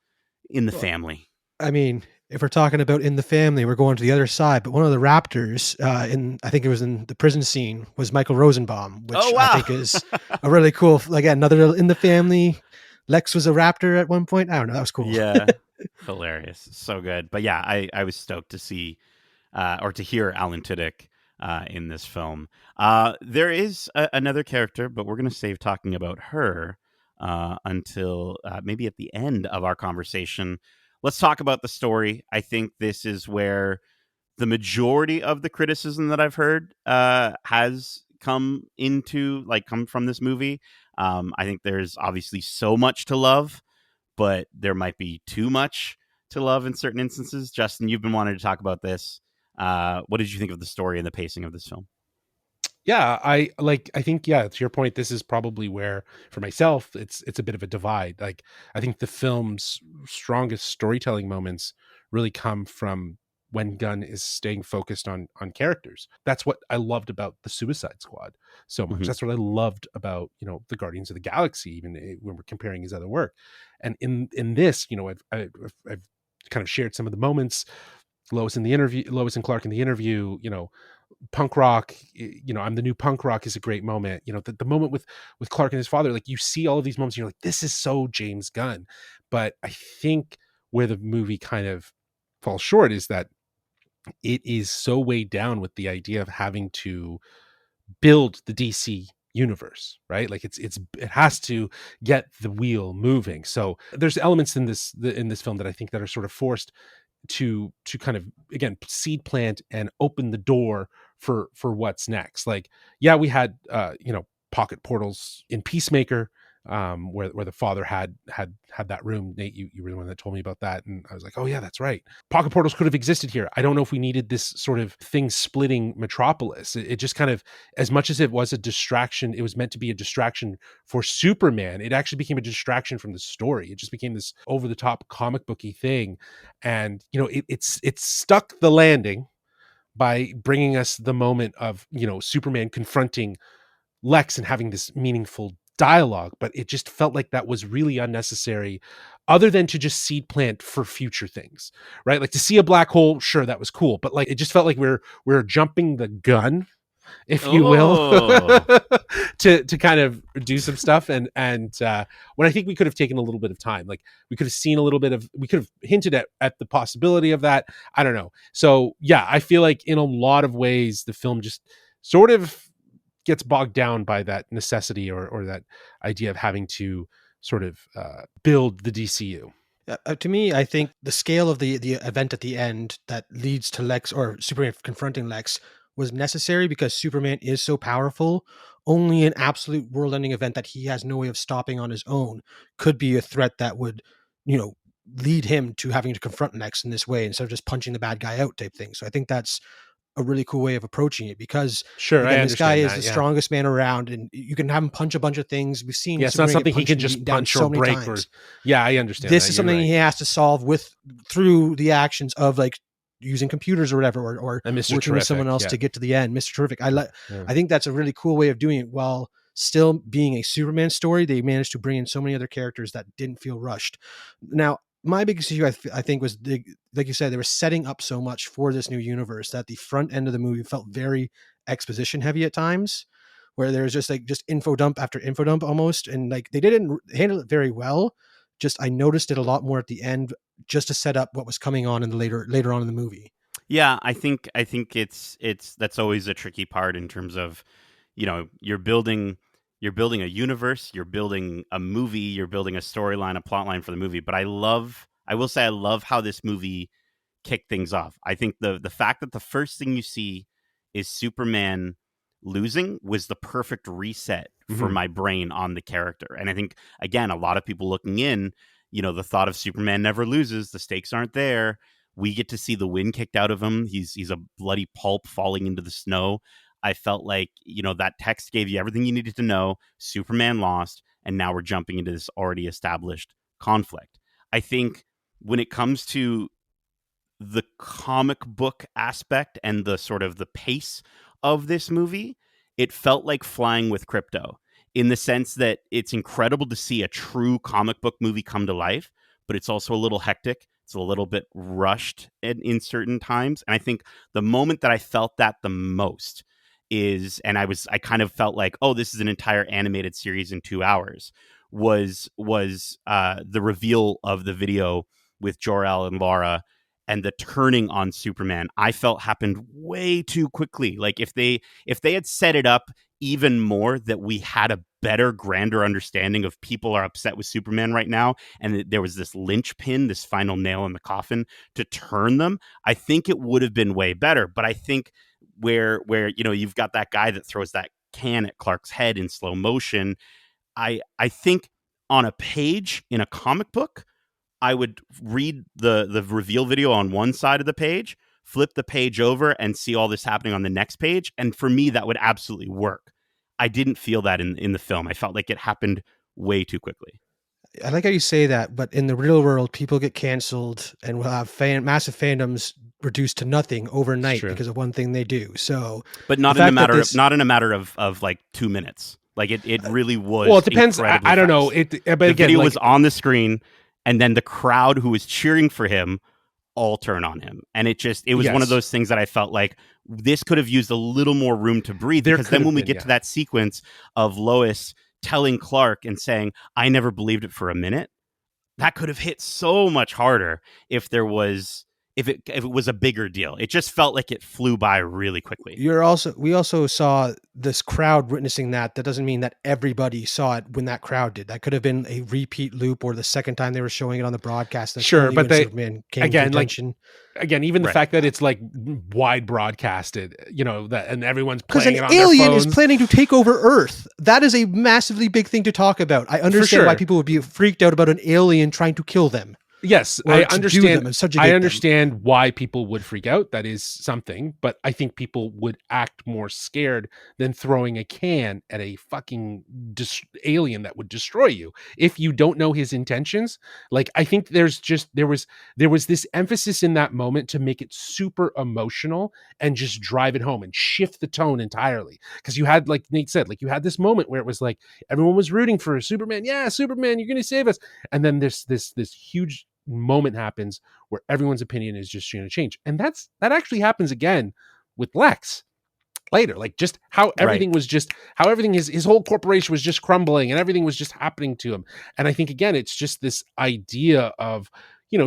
in the family. I mean, if we're talking about in the family, we're going to the other side. But one of the Raptors, I think it was in the prison scene, was Michael Rosenbaum, which I think is a really cool. Again, another in the family. Lex was a Raptor at one point. I don't know. That was cool. Yeah, hilarious, so good. But yeah, I was stoked to see or to hear Alan Tudyk in this film. There is another character, but we're going to save talking about her until maybe at the end of our conversation. Let's talk about the story. I think this is where the majority of the criticism that I've heard has come from this movie. I think there's obviously so much to love, but there might be too much to love in certain instances. Justin, you've been wanting to talk about this. What did you think of the story and the pacing of this film? Yeah, I think, to your point, this is probably where, for myself, it's a bit of a divide. Like, I think the film's strongest storytelling moments really come from when Gunn is staying focused on characters. That's what I loved about the Suicide Squad so much. Mm-hmm. That's what I loved about, the Guardians of the Galaxy, even when we're comparing his other work. And in this, I've kind of shared some of the moments. Lois and Clark in the interview, punk rock, I'm the new punk rock is a great moment. The moment with Clark and his father, like, you see all of these moments and you're like, this is so James Gunn. But I think where the movie kind of falls short is that it is so weighed down with the idea of having to build the DC universe, right? Like, it has to get the wheel moving. So there's elements in this film that I think that are sort of forced to kind of, again, seed plant and open the door for what's next. Like, yeah, we had pocket portals in Peacemaker, where the father had that room. Nate, you were the one that told me about that, and I was like, oh yeah, that's right. Pocket portals could have existed here. I don't know if we needed this sort of thing splitting Metropolis. It just kind of, as much as it was a distraction, it was meant to be a distraction for Superman. It actually became a distraction from the story. It just became this over the top comic booky thing, and it's stuck the landing by bringing us the moment of Superman confronting Lex and having this meaningful dialogue, but it just felt like that was really unnecessary, other than to just seed plant for future things, right? Like, to see a black hole, sure, that was cool, but like, it just felt like we're jumping the gun, if you will, to kind of do some stuff. And when I think we could have taken a little bit of time, like, we could have hinted at the possibility of that. I don't know. So yeah, I feel like in a lot of ways the film just sort of gets bogged down by that necessity or that idea of having to sort of build the DCU. To me, I think the scale of the event at the end that leads to Lex or Superman confronting Lex was necessary because Superman is so powerful. Only an absolute world-ending event that he has no way of stopping on his own could be a threat that would, lead him to having to confront Lex in this way instead of just punching the bad guy out type thing. So I think that's a really cool way of approaching it, because Sure, I again, this guy understand is that. the Yeah, strongest man around, and you can have him punch a bunch of things. We've seen yeah, it's not Superman get something he punched can and beaten just down punch or so many break or. times. Yeah, I understand This that. is You're something right. he has to solve through the actions of like using computers or whatever, or And Mr. working with someone Terrific, else yeah. to get to the end. Mr. Terrific. Yeah. I think that's a really cool way of doing it while still being a Superman story. They managed to bring in so many other characters that didn't feel rushed. Now, my biggest issue, I think, was like you said, they were setting up so much for this new universe that the front end of the movie felt very exposition heavy at times, where there's just info dump after info dump almost, and like they didn't handle it very well. Just I noticed it a lot more at the end, just to set up what was coming on in the later on in the movie. Yeah, I think it's that's always a tricky part in terms of, you're building a universe, you're building a movie, you're building a storyline, a plot line for the movie. But I will say I love how this movie kicked things off. I think the fact that the first thing you see is Superman losing was the perfect reset for Mhm. my brain on the character. And I think, again, a lot of people looking in, the thought of Superman never loses, the stakes aren't there. We get to see the wind kicked out of him. He's a bloody pulp falling into the snow. I felt like, that text gave you everything you needed to know. Superman lost, and now we're jumping into this already established conflict. I think when it comes to the comic book aspect and the sort of the pace of this movie, it felt like flying with crypto, in the sense that it's incredible to see a true comic book movie come to life, but it's also a little hectic. It's a little bit rushed in certain times. And I think the moment that I felt that the most I kind of felt like, oh, this is an entire animated series in 2 hours, was the reveal of the video with Jor-El and Laura, and the turning on Superman. I felt happened way too quickly. Like if they had set it up even more, that we had a better, grander understanding of people are upset with Superman right now, and there was this linchpin, this final nail in the coffin to turn them, I think it would have been way better. But I think where you've got that guy that throws that can at Clark's head in slow motion, I think on a page in a comic book, I would read the reveal video on one side of the page, flip the page over, and see all this happening on the next page. And for me, that would absolutely work. I didn't feel that in the film. I felt like it happened way too quickly. I like how you say that, but in the real world, people get canceled and will have massive fandoms reduced to nothing overnight true. because of one thing they do. So, But not the in a fact that matter this- of not in a matter of like 2 minutes. Like it really was. Well, it depends. incredibly I don't know. fast. But The again, video like, was on the screen, and then the crowd who was cheering for him all turn on him, and it was one of Yes. those things that I felt like this could have used a little more room to breathe. There Because could then have when we been, get yeah. to that sequence of Lois telling Clark and saying, "I never believed it for a minute," that could have hit so much harder if it was a bigger deal. It just felt like it flew by really quickly. we also saw this crowd witnessing that. That doesn't mean that everybody saw it when that crowd did. That could have been a repeat loop, or the second time they were showing it on the broadcast. That's Sure, only but when Superman came again, to like, attention. again, even the Right. fact that it's like wide broadcasted, that, and everyone's Because playing an it on their alien is phones. planning to take over Earth. That is a massively big thing to talk about. I understand why sure. people would be freaked out about an alien trying to kill them. Yes, Or I to do understand. them and subjugate I them. understand why people would freak out. That is something, but I think people would act more scared than throwing a can at a fucking alien that would destroy you if you don't know his intentions. Like, I think there was this emphasis in that moment to make it super emotional and just drive it home and shift the tone entirely. Because you had, like Nate said, like you had this moment where it was like everyone was rooting for Superman. Yeah, Superman, you're going to save us. And then this huge moment happens where everyone's opinion is just going to change, and that actually happens again with Lex later. Like, just how everything was just how everything his whole corporation was just crumbling and everything was just happening to him. And I think again it's just this idea of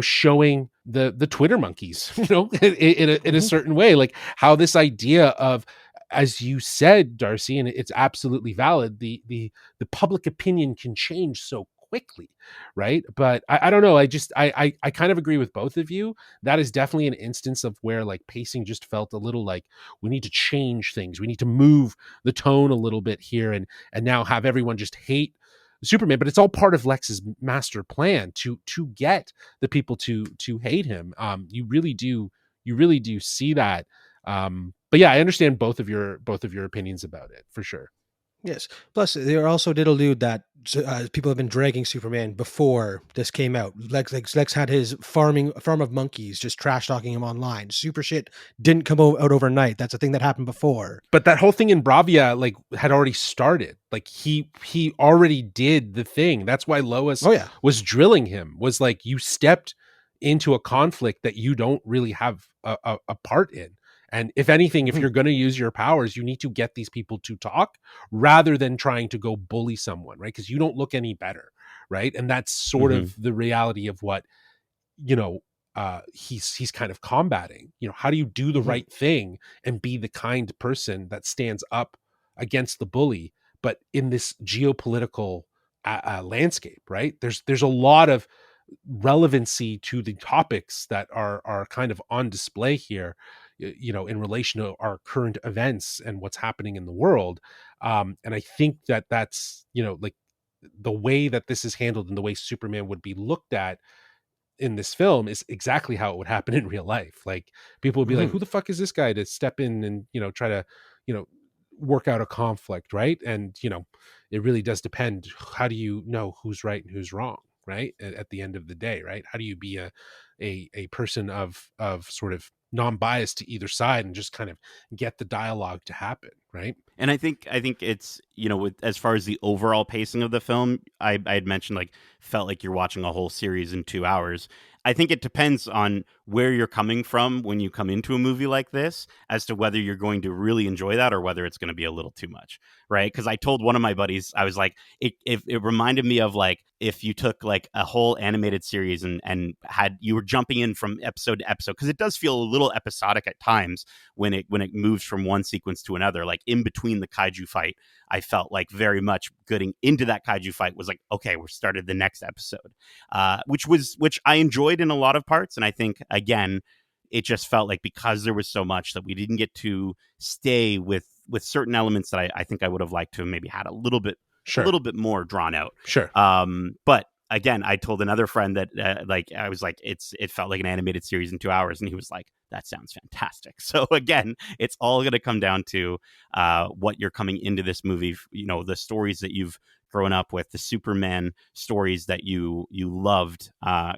showing the Twitter monkeys in a certain way, like how this idea of, as you said, Darcy, and it's absolutely valid, the public opinion can change so quickly, right? But I don't know. I kind of agree with both of you. That is definitely an instance of where like pacing just felt a little like we need to change things. We need to move the tone a little bit here, and now have everyone just hate Superman. But it's all part of Lex's master plan to get the people to hate him. You really do see that. But yeah, I understand both of your opinions about it for sure. Yes. Plus, they also did allude that people have been dragging Superman before this came out. Lex had his farm of monkeys just trash talking him online. Super shit didn't come out overnight. That's a thing that happened before. But that whole thing in Bravia like had already started. Like he already did the thing. That's why Lois Oh yeah. was drilling him. Was like, you stepped into a conflict that you don't really have a part in. And if anything, if Mhm. you're going to use your powers, you need to get these people to talk rather than trying to go bully someone, right? Because you don't look any better, right? And that's sort of the reality of what, you know, he's kind of combating. You know, how do you do the Mhm. right thing and be the kind person that stands up against the bully, but in this geopolitical landscape, right? There's a lot of relevancy to the topics that are kind of on display here, you know, in relation to our current events and what's happening in the world. And I think that that's, you know, like the way that this is handled and the way Superman would be looked at in this film is exactly how it would happen in real life. Like people would be like, Mhm. who the fuck is this guy to step in and, you know, try to, you know, work out a conflict, right? And, you know, it really does depend. How do you know who's right and who's wrong, right? At the end of the day, right? How do you be a person of sort of non-biased to either side and just kind of get the dialogue to happen, right? And I think it's, you know, with, as far as the overall pacing of the film, I had mentioned like felt like you're watching a whole series in 2 hours. I think it depends on where you're coming from when you come into a movie like this as to whether you're going to really enjoy that or whether it's going to be a little too much, right? Because I told one of my buddies, I was like, it reminded me of like if you took like a whole animated series and had you were jumping in from episode to episode, because it does feel a little episodic at times when it moves from one sequence to another, like in between the kaiju fight. I felt like very much getting into that kaiju fight was like, okay, we're started the next episode, which I enjoyed in a lot of parts. And I think again, it just felt like because there was so much that we didn't get to stay with certain elements that I think I would have liked to have maybe had a little bit more drawn out. Sure. But again, I told another friend that like I was like, it felt like an animated series in 2 hours, and he was like, that sounds fantastic. So again, it's all going to come down to what you're coming into this movie, you know, the stories that you've grown up with, the Superman stories that you loved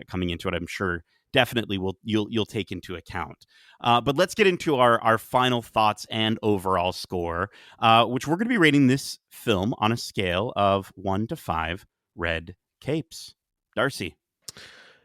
coming into it. I'm sure definitely you'll take into account. But let's get into our final thoughts and overall score, which we're going to be rating this film on a scale of 1 to 5 red capes. Darcy.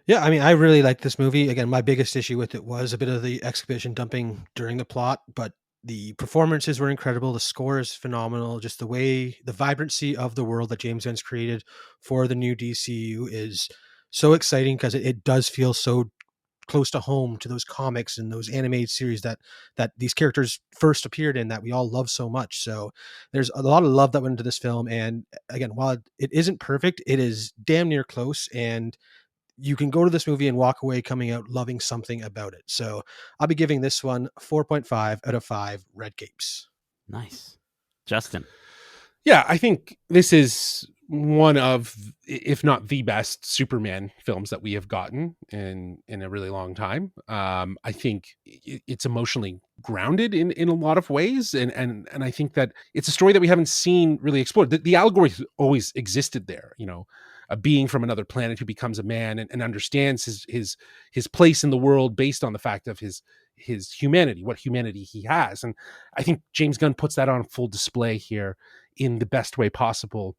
Yeah, I mean, I really liked this movie. Again, my biggest issue with it was a bit of the exposition dumping during the plot, but the performances were incredible. The score is phenomenal. Just the vibrancy of the world that James Gunn's created for the new DCU is so exciting because it does feel so close to home to those comics and those animated series that these characters first appeared in that we all love so much. So there's a lot of love that went into this film. And again, while it isn't perfect, it is damn near close. And you can go to this movie and walk away coming out loving something about it. So I'll be giving this one 4.5 out of 5 red capes. Nice. Justin. Yeah, I think this is one of, if not the best Superman films that we have gotten in a really long time. I think it's emotionally grounded in a lot of ways, and I think that it's a story that we haven't seen really explored. The allegory always existed there, you know, a being from another planet who becomes a man and understands his place in the world based on the fact of his humanity, what humanity he has. And I think James Gunn puts that on full display here in the best way possible,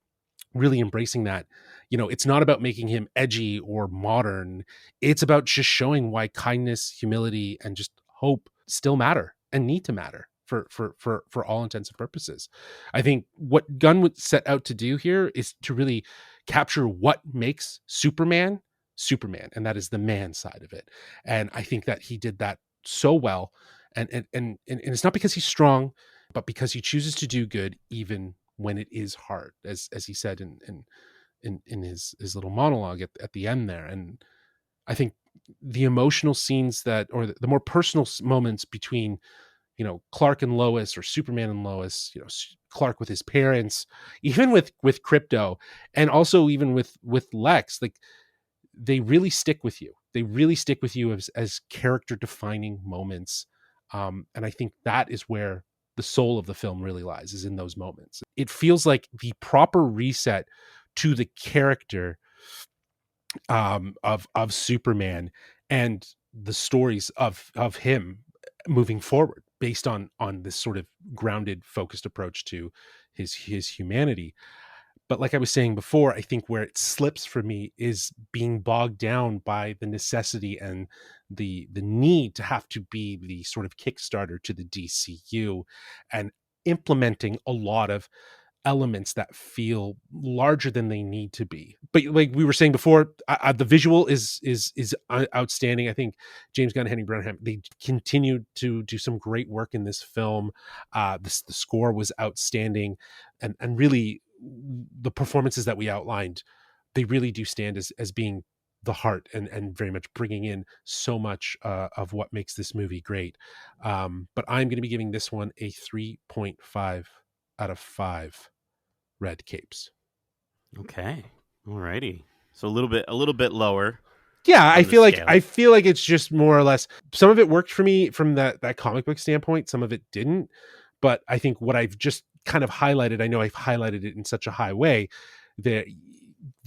really embracing that. You know, it's not about making him edgy or modern. It's about just showing why kindness, humility, and just hope still matter and need to matter for all intents and purposes. I think what Gunn would set out to do here is to really capture what makes Superman Superman, and that is the man side of it. And I think that he did that so well. And it's not because he's strong, but because he chooses to do good even when it is hard, as he said in his little monologue at the end there. And I think the emotional scenes that, or the more personal moments between, you know, Clark and Lois, or Superman and Lois, you know, Clark with his parents, even with Crypto, and also even with Lex, like they really stick with you. They really stick with you as character defining moments And I think that is where the soul of the film really lies, is in those moments. It feels like the proper reset to the character of Superman and the stories of him moving forward based on this sort of grounded, focused approach to his humanity. But like I was saying before, I think where it slips for me is being bogged down by the necessity and the need to have to be the sort of Kickstarter to the DCU, and implementing a lot of elements that feel larger than they need to be. But like we were saying before, the visual is outstanding. I think James Gunn, Henry Brownham, they continued to do some great work in this film. The score was outstanding, and really the performances that we outlined, they really do stand as being the heart and very much bringing in so much of what makes this movie great. But I'm going to be giving this one a 3.5 out of 5 red capes. Okay. Alrighty. So a little bit lower. Yeah, on I the feel like scale. it's just more or less, some of it worked for me from that comic book standpoint, some of it didn't. But I think what I've just kind of highlighted, I know I've highlighted it in such a high way, that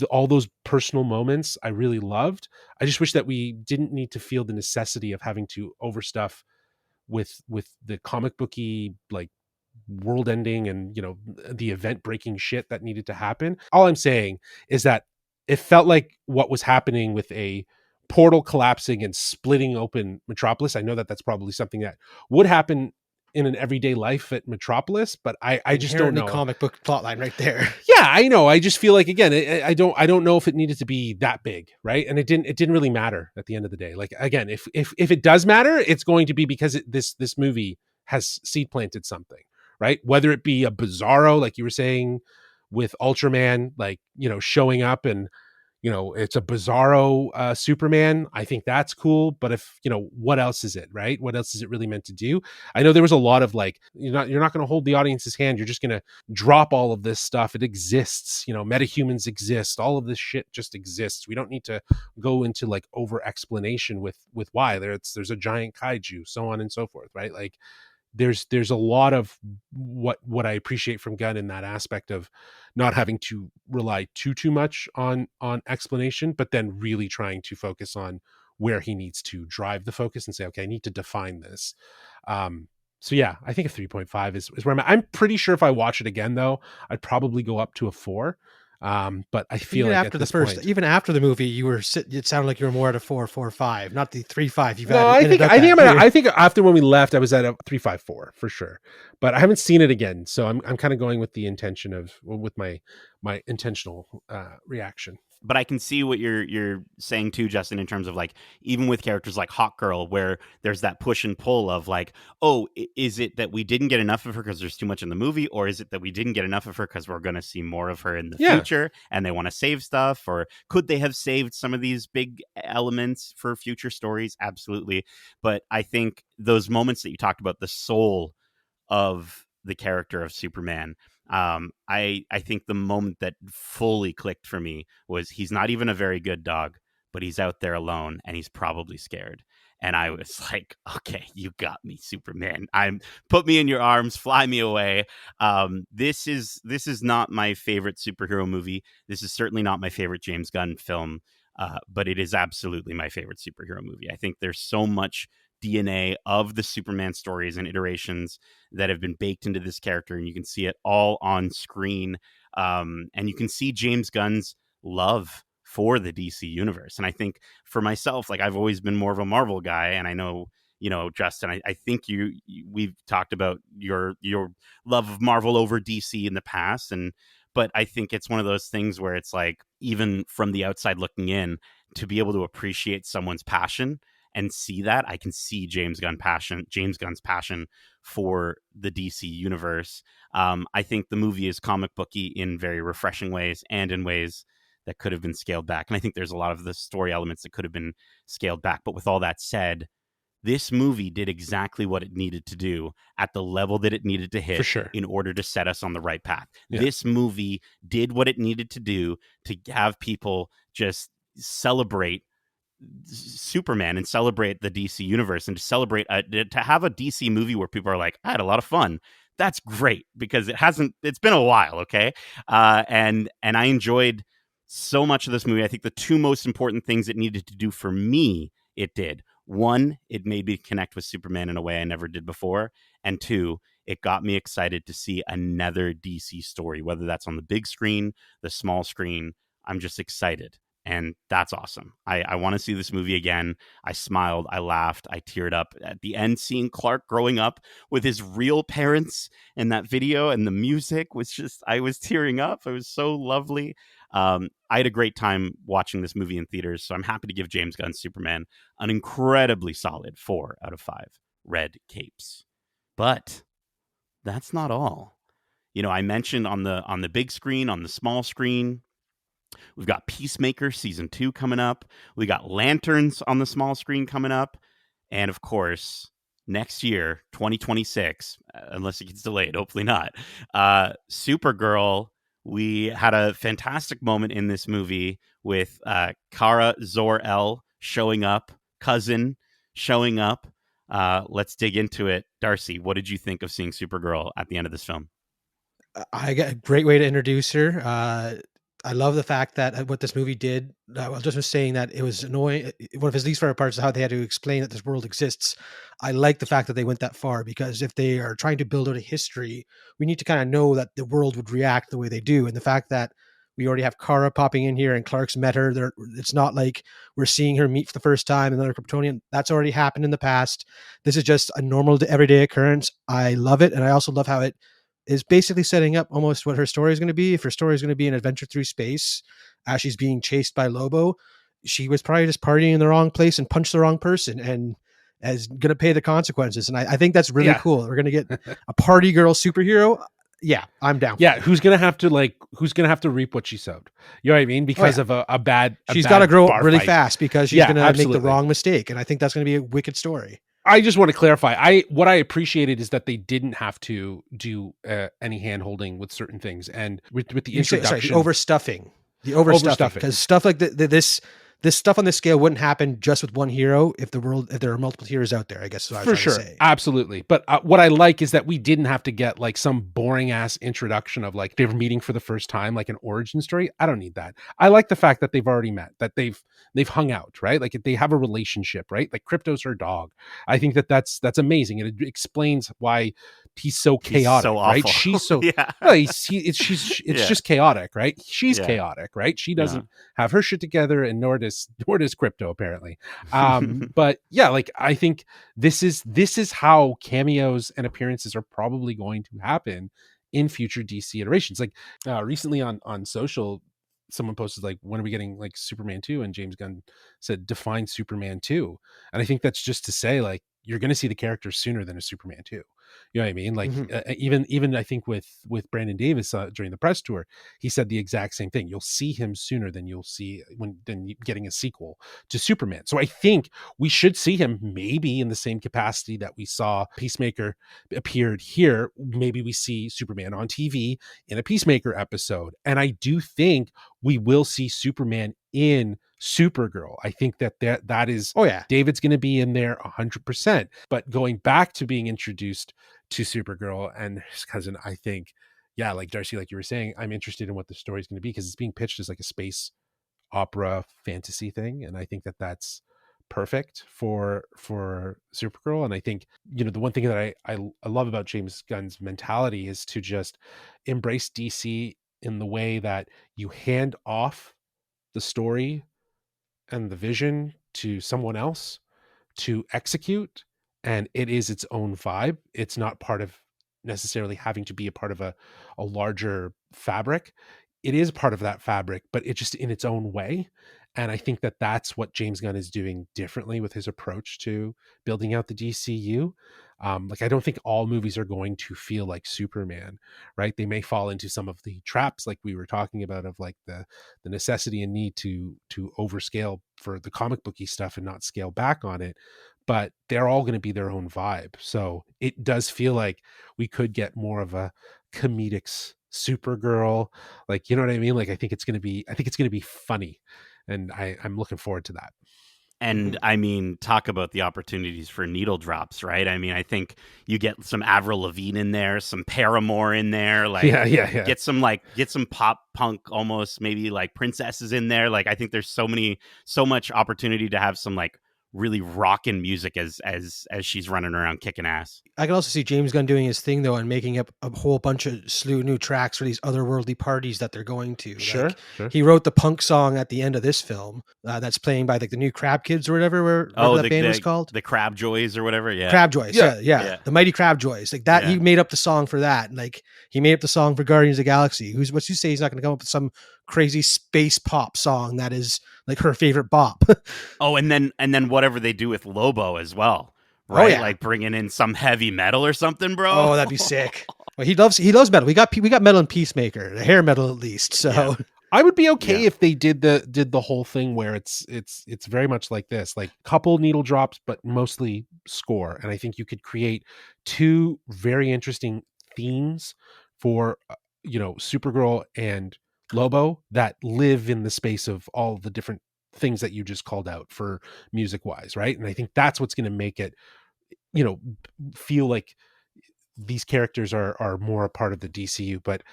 all those personal moments I really loved. I just wish that we didn't need to feel the necessity of having to overstuff with the comic booky, like, world ending and, you know, the event breaking shit that needed to happen. All I'm saying is that it felt like what was happening with a portal collapsing and splitting open Metropolis. I know that that's probably something that would happen in an everyday life at Metropolis, but I just don't Inherently know. comic book plotline right there. Yeah, I know. I just feel like, again, I don't know if it needed to be that big, right? And it didn't really matter at the end of the day. Like, again, if it does matter, it's going to be because this movie has seed planted something, right? Whether it be a Bizarro, like you were saying, with Ultraman, like, you know, showing up and, you know, it's a Bizarro Superman. I think that's cool. But if, you know, what else is it, right? What else is it really meant to do? I know there was a lot of like, you're not going to hold the audience's hand. You're just going to drop all of this stuff. It exists. You know, metahumans exist. All of this shit just exists. We don't need to go into like over explanation with why there's a giant kaiju, so on and so forth, right? Like, there's a lot of what I appreciate from Gunn in that aspect of not having to rely too much on explanation, but then really trying to focus on where he needs to drive the focus and say, okay, I need to define this. So yeah, I think a 3.5 is where I'm pretty sure if I watch it again, though, I'd probably go up to a 4. But I feel Even like after at the this first, point, even after the movie, it sounded like you were more at a 4.45, not the 3.5 you've no, had. I think after when we left, I was at a 3.54 for sure, but I haven't seen it again. So I'm kind of going with the intention of, with my intentional reaction. But I can see what you're saying too, Justin, in terms of like, even with characters like Hawk Girl, where there's that push and pull of like, oh, is it that we didn't get enough of her because there's too much in the movie, or is it that we didn't get enough of her because we're going to see more of her in the future and they want to save stuff, or could they have saved some of these big elements for future stories? Absolutely. But I think those moments that you talked about, the soul of the character of Superman, I think the moment that fully clicked for me was he's not even a very good dog, but he's out there alone and he's probably scared. And I was like, okay, you got me, Superman. Put me in your arms, fly me away. This is not my favorite superhero movie. This is certainly not my favorite James Gunn film, but it is absolutely my favorite superhero movie. I think there's so much DNA of the Superman stories and iterations that have been baked into this character, and you can see it all on screen. And you can see James Gunn's love for the DC universe. And I think for myself, like, I've always been more of a Marvel guy, and I know, you know, Justin, I think we've talked about your love of Marvel over DC in the past, but I think it's one of those things where it's like, even from the outside looking in, to be able to appreciate someone's passion and see that, I can see James Gunn's passion for the DC universe. I think the movie is comic booky in very refreshing ways and in ways that could have been scaled back. And I think there's a lot of the story elements that could have been scaled back. But with all that said, this movie did exactly what it needed to do at the level that it needed to hit, for sure, in order to set us on the right path. Yeah. This movie did what it needed to do to have people just celebrate Superman and celebrate the DC universe, and to celebrate to have a DC movie where people are like, I had a lot of fun. That's great, because it's been a while. Okay. And I enjoyed so much of this movie. I think the two most important things it needed to do for me, it did. One, it made me connect with Superman in a way I never did before. And two, it got me excited to see another DC story, whether that's on the big screen, the small screen. I'm just excited. And that's awesome. I want to see this movie again. I smiled, I laughed, I teared up at the end, seeing Clark growing up with his real parents in that video, and the music was just, I was tearing up. It was so lovely. I had a great time watching this movie in theaters, so I'm happy to give James Gunn's Superman an incredibly solid 4 out of 5 red capes. But that's not all. I mentioned on the big screen, on the small screen, we've got Peacemaker season 2 coming up. We got Lanterns on the small screen coming up. And of course, next year, 2026, unless it gets delayed, hopefully not, Supergirl. We had a fantastic moment in this movie with Kara Zor-El showing up, cousin showing up. Let's dig into it. Darcy, what did you think of seeing Supergirl at the end of this film? I got a great way to introduce her. I love the fact that what this movie did. I was just saying that it was annoying. One of his least favorite parts is how they had to explain that this world exists. I like the fact that they went that far, because if they are trying to build out a history, we need to kind of know that the world would react the way they do. And the fact that we already have Kara popping in here and Clark's met her, it's not like we're seeing her meet for the first time another Kryptonian. That's already happened in the past. This is just a normal everyday occurrence. I love it, and I also love how it is basically setting up almost what her story is going to be. If her story is going to be an adventure through space as she's being chased by Lobo, she was probably just partying in the wrong place and punched the wrong person and is going to pay the consequences. And I think that's really cool. We're going to get a party girl superhero. Yeah, I'm down. Yeah, who's gonna have to reap what she sowed? You know what I mean? Because of a bad. She's got to grow up really fast, because she's going to make the wrong mistake, and I think that's going to be a wicked story. I just want to clarify. What I appreciated is that they didn't have to do any hand holding with certain things, and with the introduction, the overstuffing, because stuff like this stuff on this scale wouldn't happen just with one hero if there are multiple heroes out there, I guess. For sure. Absolutely. But what I like is that we didn't have to get like some boring ass introduction of like they were meeting for the first time, like an origin story. I don't need that. I like the fact that they've already met, that they've hung out, right? Like they have a relationship, right? Like Crypto's her dog. I think that's amazing. And it explains why he's so chaotic, so right? awful. She's so yeah. Well, it's just chaotic, right? She's chaotic, right? She doesn't have her shit together, and nor does Crypto, apparently. But yeah, like I think this is how cameos and appearances are probably going to happen in future DC iterations. Like recently on social, someone posted like, when are we getting like Superman 2? And James Gunn said, define Superman 2. And I think that's just to say like you're going to see the character sooner than a Superman 2. You know what I mean? Like even I think with Brandon Davis during the press tour, he said the exact same thing. You'll see him sooner than you'll see than getting a sequel to Superman. So I think we should see him maybe in the same capacity that we saw Peacemaker appeared here. Maybe we see Superman on TV in a Peacemaker episode. And I do think we will see Superman in Supergirl. I think that is, David's going to be in there 100%. But going back to being introduced to Supergirl and his cousin, I think, yeah, like Darcy, like you were saying, I'm interested in what the story is going to be, because it's being pitched as like a space opera fantasy thing, and I think that's perfect for Supergirl. And I think, the one thing that I love about James Gunn's mentality is to just embrace DC in the way that you hand off the story and the vision to someone else to execute, and it is its own vibe. It's not part of necessarily having to be a part of a larger fabric. It is part of that fabric, but it's just in its own way. And I think that that's what James Gunn is doing differently with his approach to building out the DCU. Like I don't think all movies are going to feel like Superman, right? They may fall into some of the traps like we were talking about, of like the necessity and need to overscale for the comic booky stuff and not scale back on it. But they're all going to be their own vibe. So it does feel like we could get more of a comedic Supergirl, like, you know what I mean? Like I think it's going to be funny, and I'm looking forward to that. And I mean, talk about the opportunities for needle drops, right? I mean, I think you get some Avril Lavigne in there, some Paramore in there, like yeah. get some pop punk, almost maybe like princesses in there. Like I think there's so much opportunity to have some like really rockin' music as she's running around kicking ass. I can also see James Gunn doing his thing though and making up a whole bunch of slew of new tracks for these otherworldly parties that they're going to. Sure, like, sure. He wrote the punk song at the end of this film that's playing by like the new Crab Kids or whatever that band was called. The Crab Joys or whatever. Yeah, Crab Joys. Yeah. The Mighty Crab Joys. Like that, he made up the song for that. And like he made up the song for Guardians of the Galaxy. What's you say he's not going to come up with some crazy space pop song that is like her favorite bop. Oh, and then whatever they do with Lobo as well, right? Oh, yeah. Like bringing in some heavy metal or something, bro. Oh, that'd be sick. Well, he loves metal. We got metal in Peacemaker, the hair metal at least. So I would be okay if they did the whole thing where it's very much like this, like couple needle drops, but mostly score. And I think you could create two very interesting themes for Supergirl and Lobo that live in the space of all the different things that you just called out for music wise, right? And I think that's what's going to make it, feel like these characters are more a part of the DCU. But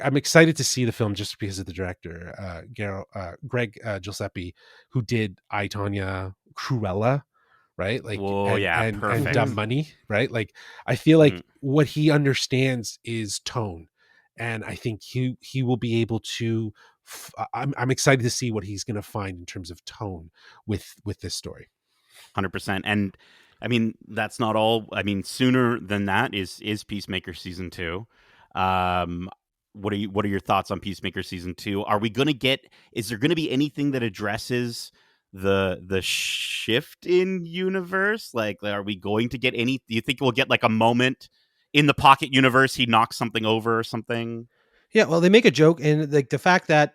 I'm excited to see the film just because of the director, Greg Giuseppe, who did I, Tonya, Cruella, right? Like, and Dumb Money, right? Like, I feel like what he understands is tone, and I think he will be able to. I'm excited to see what he's going to find in terms of tone with this story. 100%. And I mean, that's not all. I mean, sooner than that is Peacemaker season 2. What are your thoughts on Peacemaker season 2? Are we going to get? Is there going to be anything that addresses the shift in universe? Like, are we going to get any? Do you think we'll get like a moment in the Pocket universe? He knocks something over or something. Yeah, well, they make a joke, and like the fact that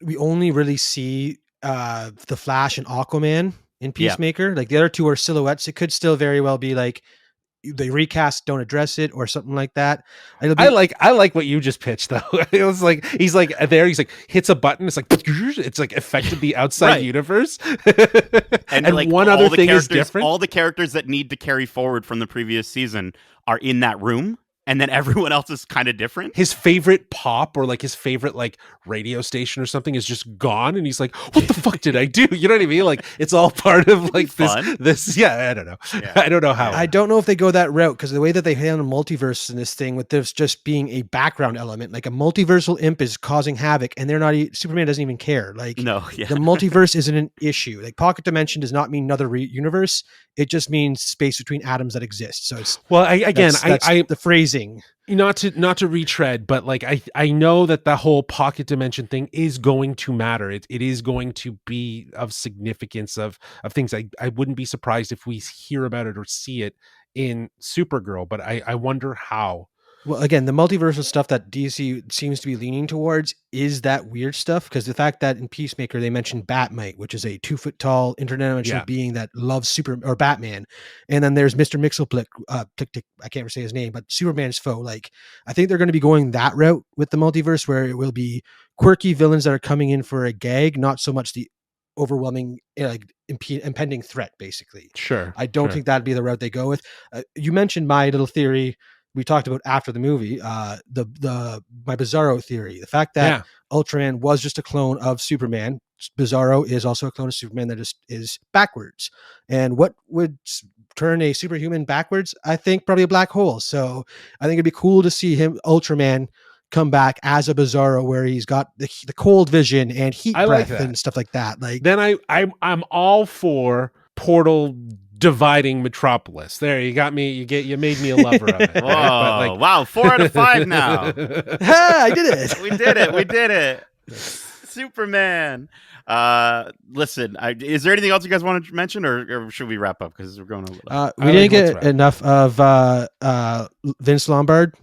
we only really see the Flash and Aquaman in Peacemaker, like the other two are silhouettes. It could still very well be like they recast, don't address it, or something like that. I like what you just pitched though. It was like he's like hits a button. It's like affected the outside universe. and like one other thing is different. All the characters that need to carry forward from the previous season are in that room. And then everyone else is kind of different. His favorite pop or like his favorite like radio station or something is just gone. And he's like, what the fuck did I do? You know what I mean? Like it's all part of like this. Yeah, I don't know. Yeah. I don't know how. I don't know if they go that route because the way that they handle multiverse in this thing with this just being a background element, like a multiversal imp is causing havoc and Superman doesn't even care. Like the multiverse isn't an issue. Like pocket dimension does not mean another universe. It just means space between atoms that exist. So it's the phrasing. Not to retread, but like I know that the whole pocket dimension thing is going to matter. It is going to be of significance of things. I wouldn't be surprised if we hear about it or see it in Supergirl, but I wonder how. Well, again, the multiversal stuff that DC seems to be leaning towards is that weird stuff, because the fact that in Peacemaker they mentioned Batmite, which is a 2-foot tall interdimensional being that loves Batman, and then there's Mr. Mixelplick, I can't say his name, but Superman's foe. Like, I think they're going to be going that route with the multiverse, where it will be quirky villains that are coming in for a gag, not so much the overwhelming impending threat. Basically, I don't think that'd be the route they go with. You mentioned my little theory we talked about after the movie, my Bizarro theory, the fact that Ultraman was just a clone of Superman. Bizarro is also a clone of Superman that just is backwards. And what would turn a superhuman backwards? I think probably a black hole. So I think it'd be cool to see Ultraman come back as a Bizarro, where he's got the cold vision and heat breath and stuff like that. Like, then I'm all for portal dividing Metropolis. There, you got me. You made me a lover of it. Whoa! Right? Wow, 4 out of 5 now. I did it. We did it. Superman. Listen, is there anything else you guys want to mention, or should we wrap up because we're going to? We didn't get enough of Vince Lombard.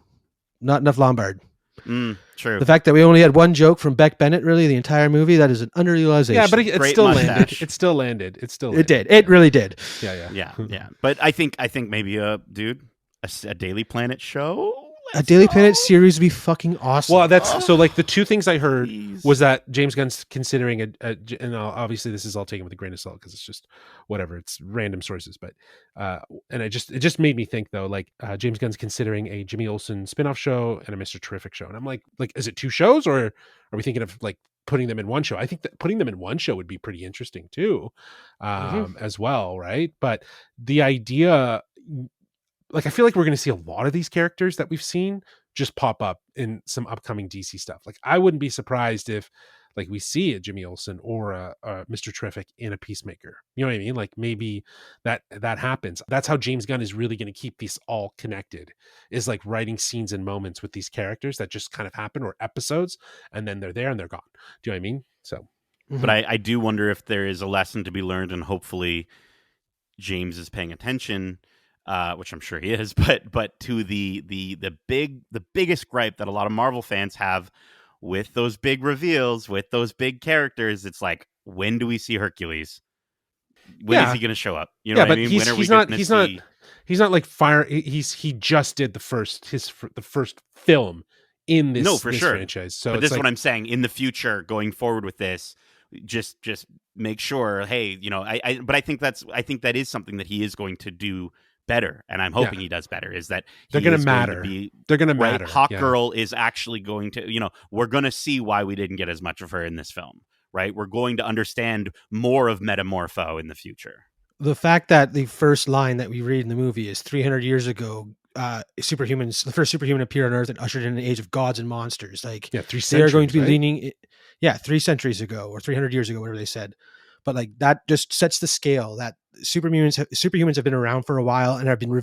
Not enough Lombard. True. The fact that we only had one joke from Beck Bennett, really, the entire movie, that is an underutilization. Yeah, but it still landed. It still landed. It did. It really did. Yeah. But I think maybe a Daily Planet show, A Daily Planet series would be fucking awesome. Well, that's so like the two things I heard Please. was that James Gunn's considering and obviously this is all taken with a grain of salt because it's just whatever, it's random sources, but and it just made me think though, like James Gunn's considering a Jimmy Olsen spin-off show and a Mr. Terrific show, and I'm like is it two shows or are we thinking of like putting them in one show? I think that putting them in one show would be pretty interesting too, as well, right? But the idea, like I feel like we're going to see a lot of these characters that we've seen just pop up in some upcoming DC stuff. Like I wouldn't be surprised if like we see a Jimmy Olsen or a Mr. Terrific in a Peacemaker. You know what I mean? Like maybe that happens. That's how James Gunn is really going to keep these all connected, is like writing scenes and moments with these characters that just kind of happen, or episodes, and then they're there and they're gone. Do you know what I mean? So, But I do wonder if there is a lesson to be learned, and hopefully James is paying attention, which I'm sure he is. But to the biggest gripe that a lot of Marvel fans have with those big reveals, with those big characters, it's like, when do we see Hercules? When is he going to show up? You know what I mean? He's not like fire. He just did the first film in this, this franchise. So but this is what I'm saying. In the future, going forward with this, just make sure, hey, you know, but I think that is something that he is going to do better, and I'm hoping he does better, is that they're going to matter. They're going to matter. Hawk Girl is actually going to, you know, we're going to see why we didn't get as much of her in this film, right? We're going to understand more of Metamorpho in the future. The fact that the first line that we read in the movie is 300 years ago, superhumans, the first superhuman appeared on Earth and ushered in an age of gods and monsters. Like, 3 centuries, they are going to be right? leaning, 3 centuries ago or 300 years ago, whatever they said. But like that just sets the scale that superhumans have been around for a while and have been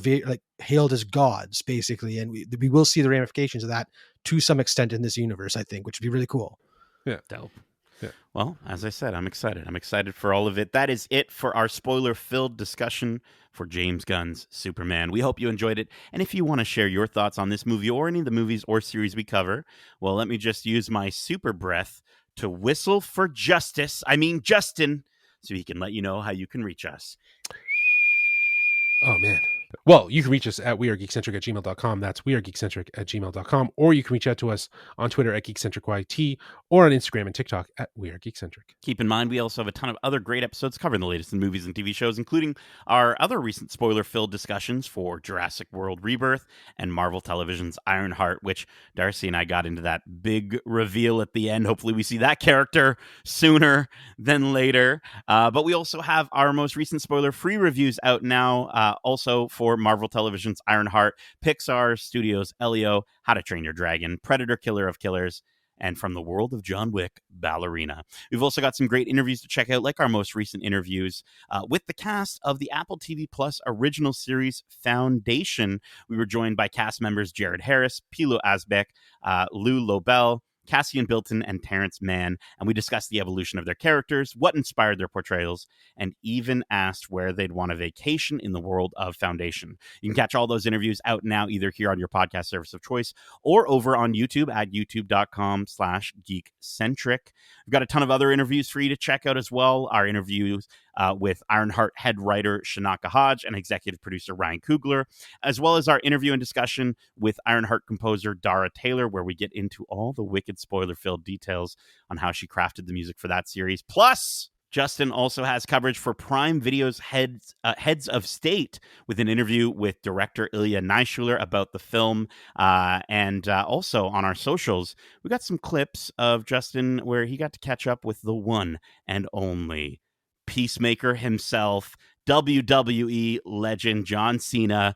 hailed as gods, basically. And we will see the ramifications of that to some extent in this universe, I think, which would be really cool. Yeah. Dope. Yeah. Well, as I said, I'm excited. I'm excited for all of it. That is it for our spoiler-filled discussion for James Gunn's Superman. We hope you enjoyed it. And if you want to share your thoughts on this movie or any of the movies or series we cover, well, let me just use my super breath to whistle for Justin, so he can let you know how you can reach us. Oh, man. Well, you can reach us at wearegeekcentric@gmail.com. That's wearegeekcentric@gmail.com. Or you can reach out to us on Twitter at GeekcentricYT or on Instagram and TikTok at wearegeekcentric. Keep in mind, we also have a ton of other great episodes covering the latest in movies and TV shows, including our other recent spoiler-filled discussions for Jurassic World Rebirth and Marvel Television's Ironheart, which Darcy and I got into that big reveal at the end. Hopefully we see that character sooner than later. But we also have our most recent spoiler-free reviews out now, also for Marvel Television's Ironheart, Pixar Studios' Elio, How to Train Your Dragon, Predator Killer of Killers, and from the world of John Wick, Ballerina. We've also got some great interviews to check out, like our most recent interviews with the cast of the Apple TV Plus original series Foundation. We were joined by cast members Jared Harris, Pilo Asbeck, Lou Lobel, Cassian Bilton, and Terrence Mann, and we discussed the evolution of their characters, what inspired their portrayals, and even asked where they'd want a vacation in the world of Foundation. You can catch all those interviews out now, either here on your podcast service of choice or over on YouTube at youtube.com/geekcentric. We've got a ton of other interviews for you to check out as well. Our interviews with Ironheart head writer Shanaka Hodge and executive producer Ryan Coogler, as well as our interview and discussion with Ironheart composer Dara Taylor, where we get into all the wicked spoiler-filled details on how she crafted the music for that series. Plus, Justin also has coverage for Prime Video's Heads of State, with an interview with director Ilya Naishuller about the film. And also on our socials, we got some clips of Justin where he got to catch up with the one and only Peacemaker himself, WWE legend John Cena.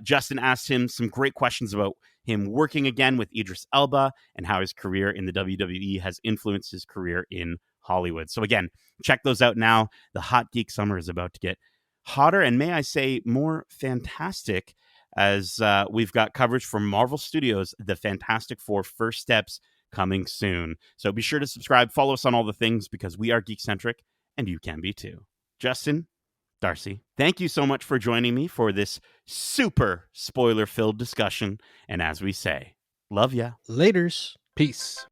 Justin asked him some great questions about him working again with Idris Elba and how his career in the WWE has influenced his career in Hollywood. So again, check those out now. The Hot Geek Summer is about to get hotter, and may I say more fantastic, as we've got coverage from Marvel Studios' The Fantastic Four First Steps coming soon. So be sure to subscribe, follow us on all the things, because we are Geekcentric, and you can be too. Justin, Darcy, thank you so much for joining me for this super spoiler-filled discussion. And as we say, love ya. Laters. Peace.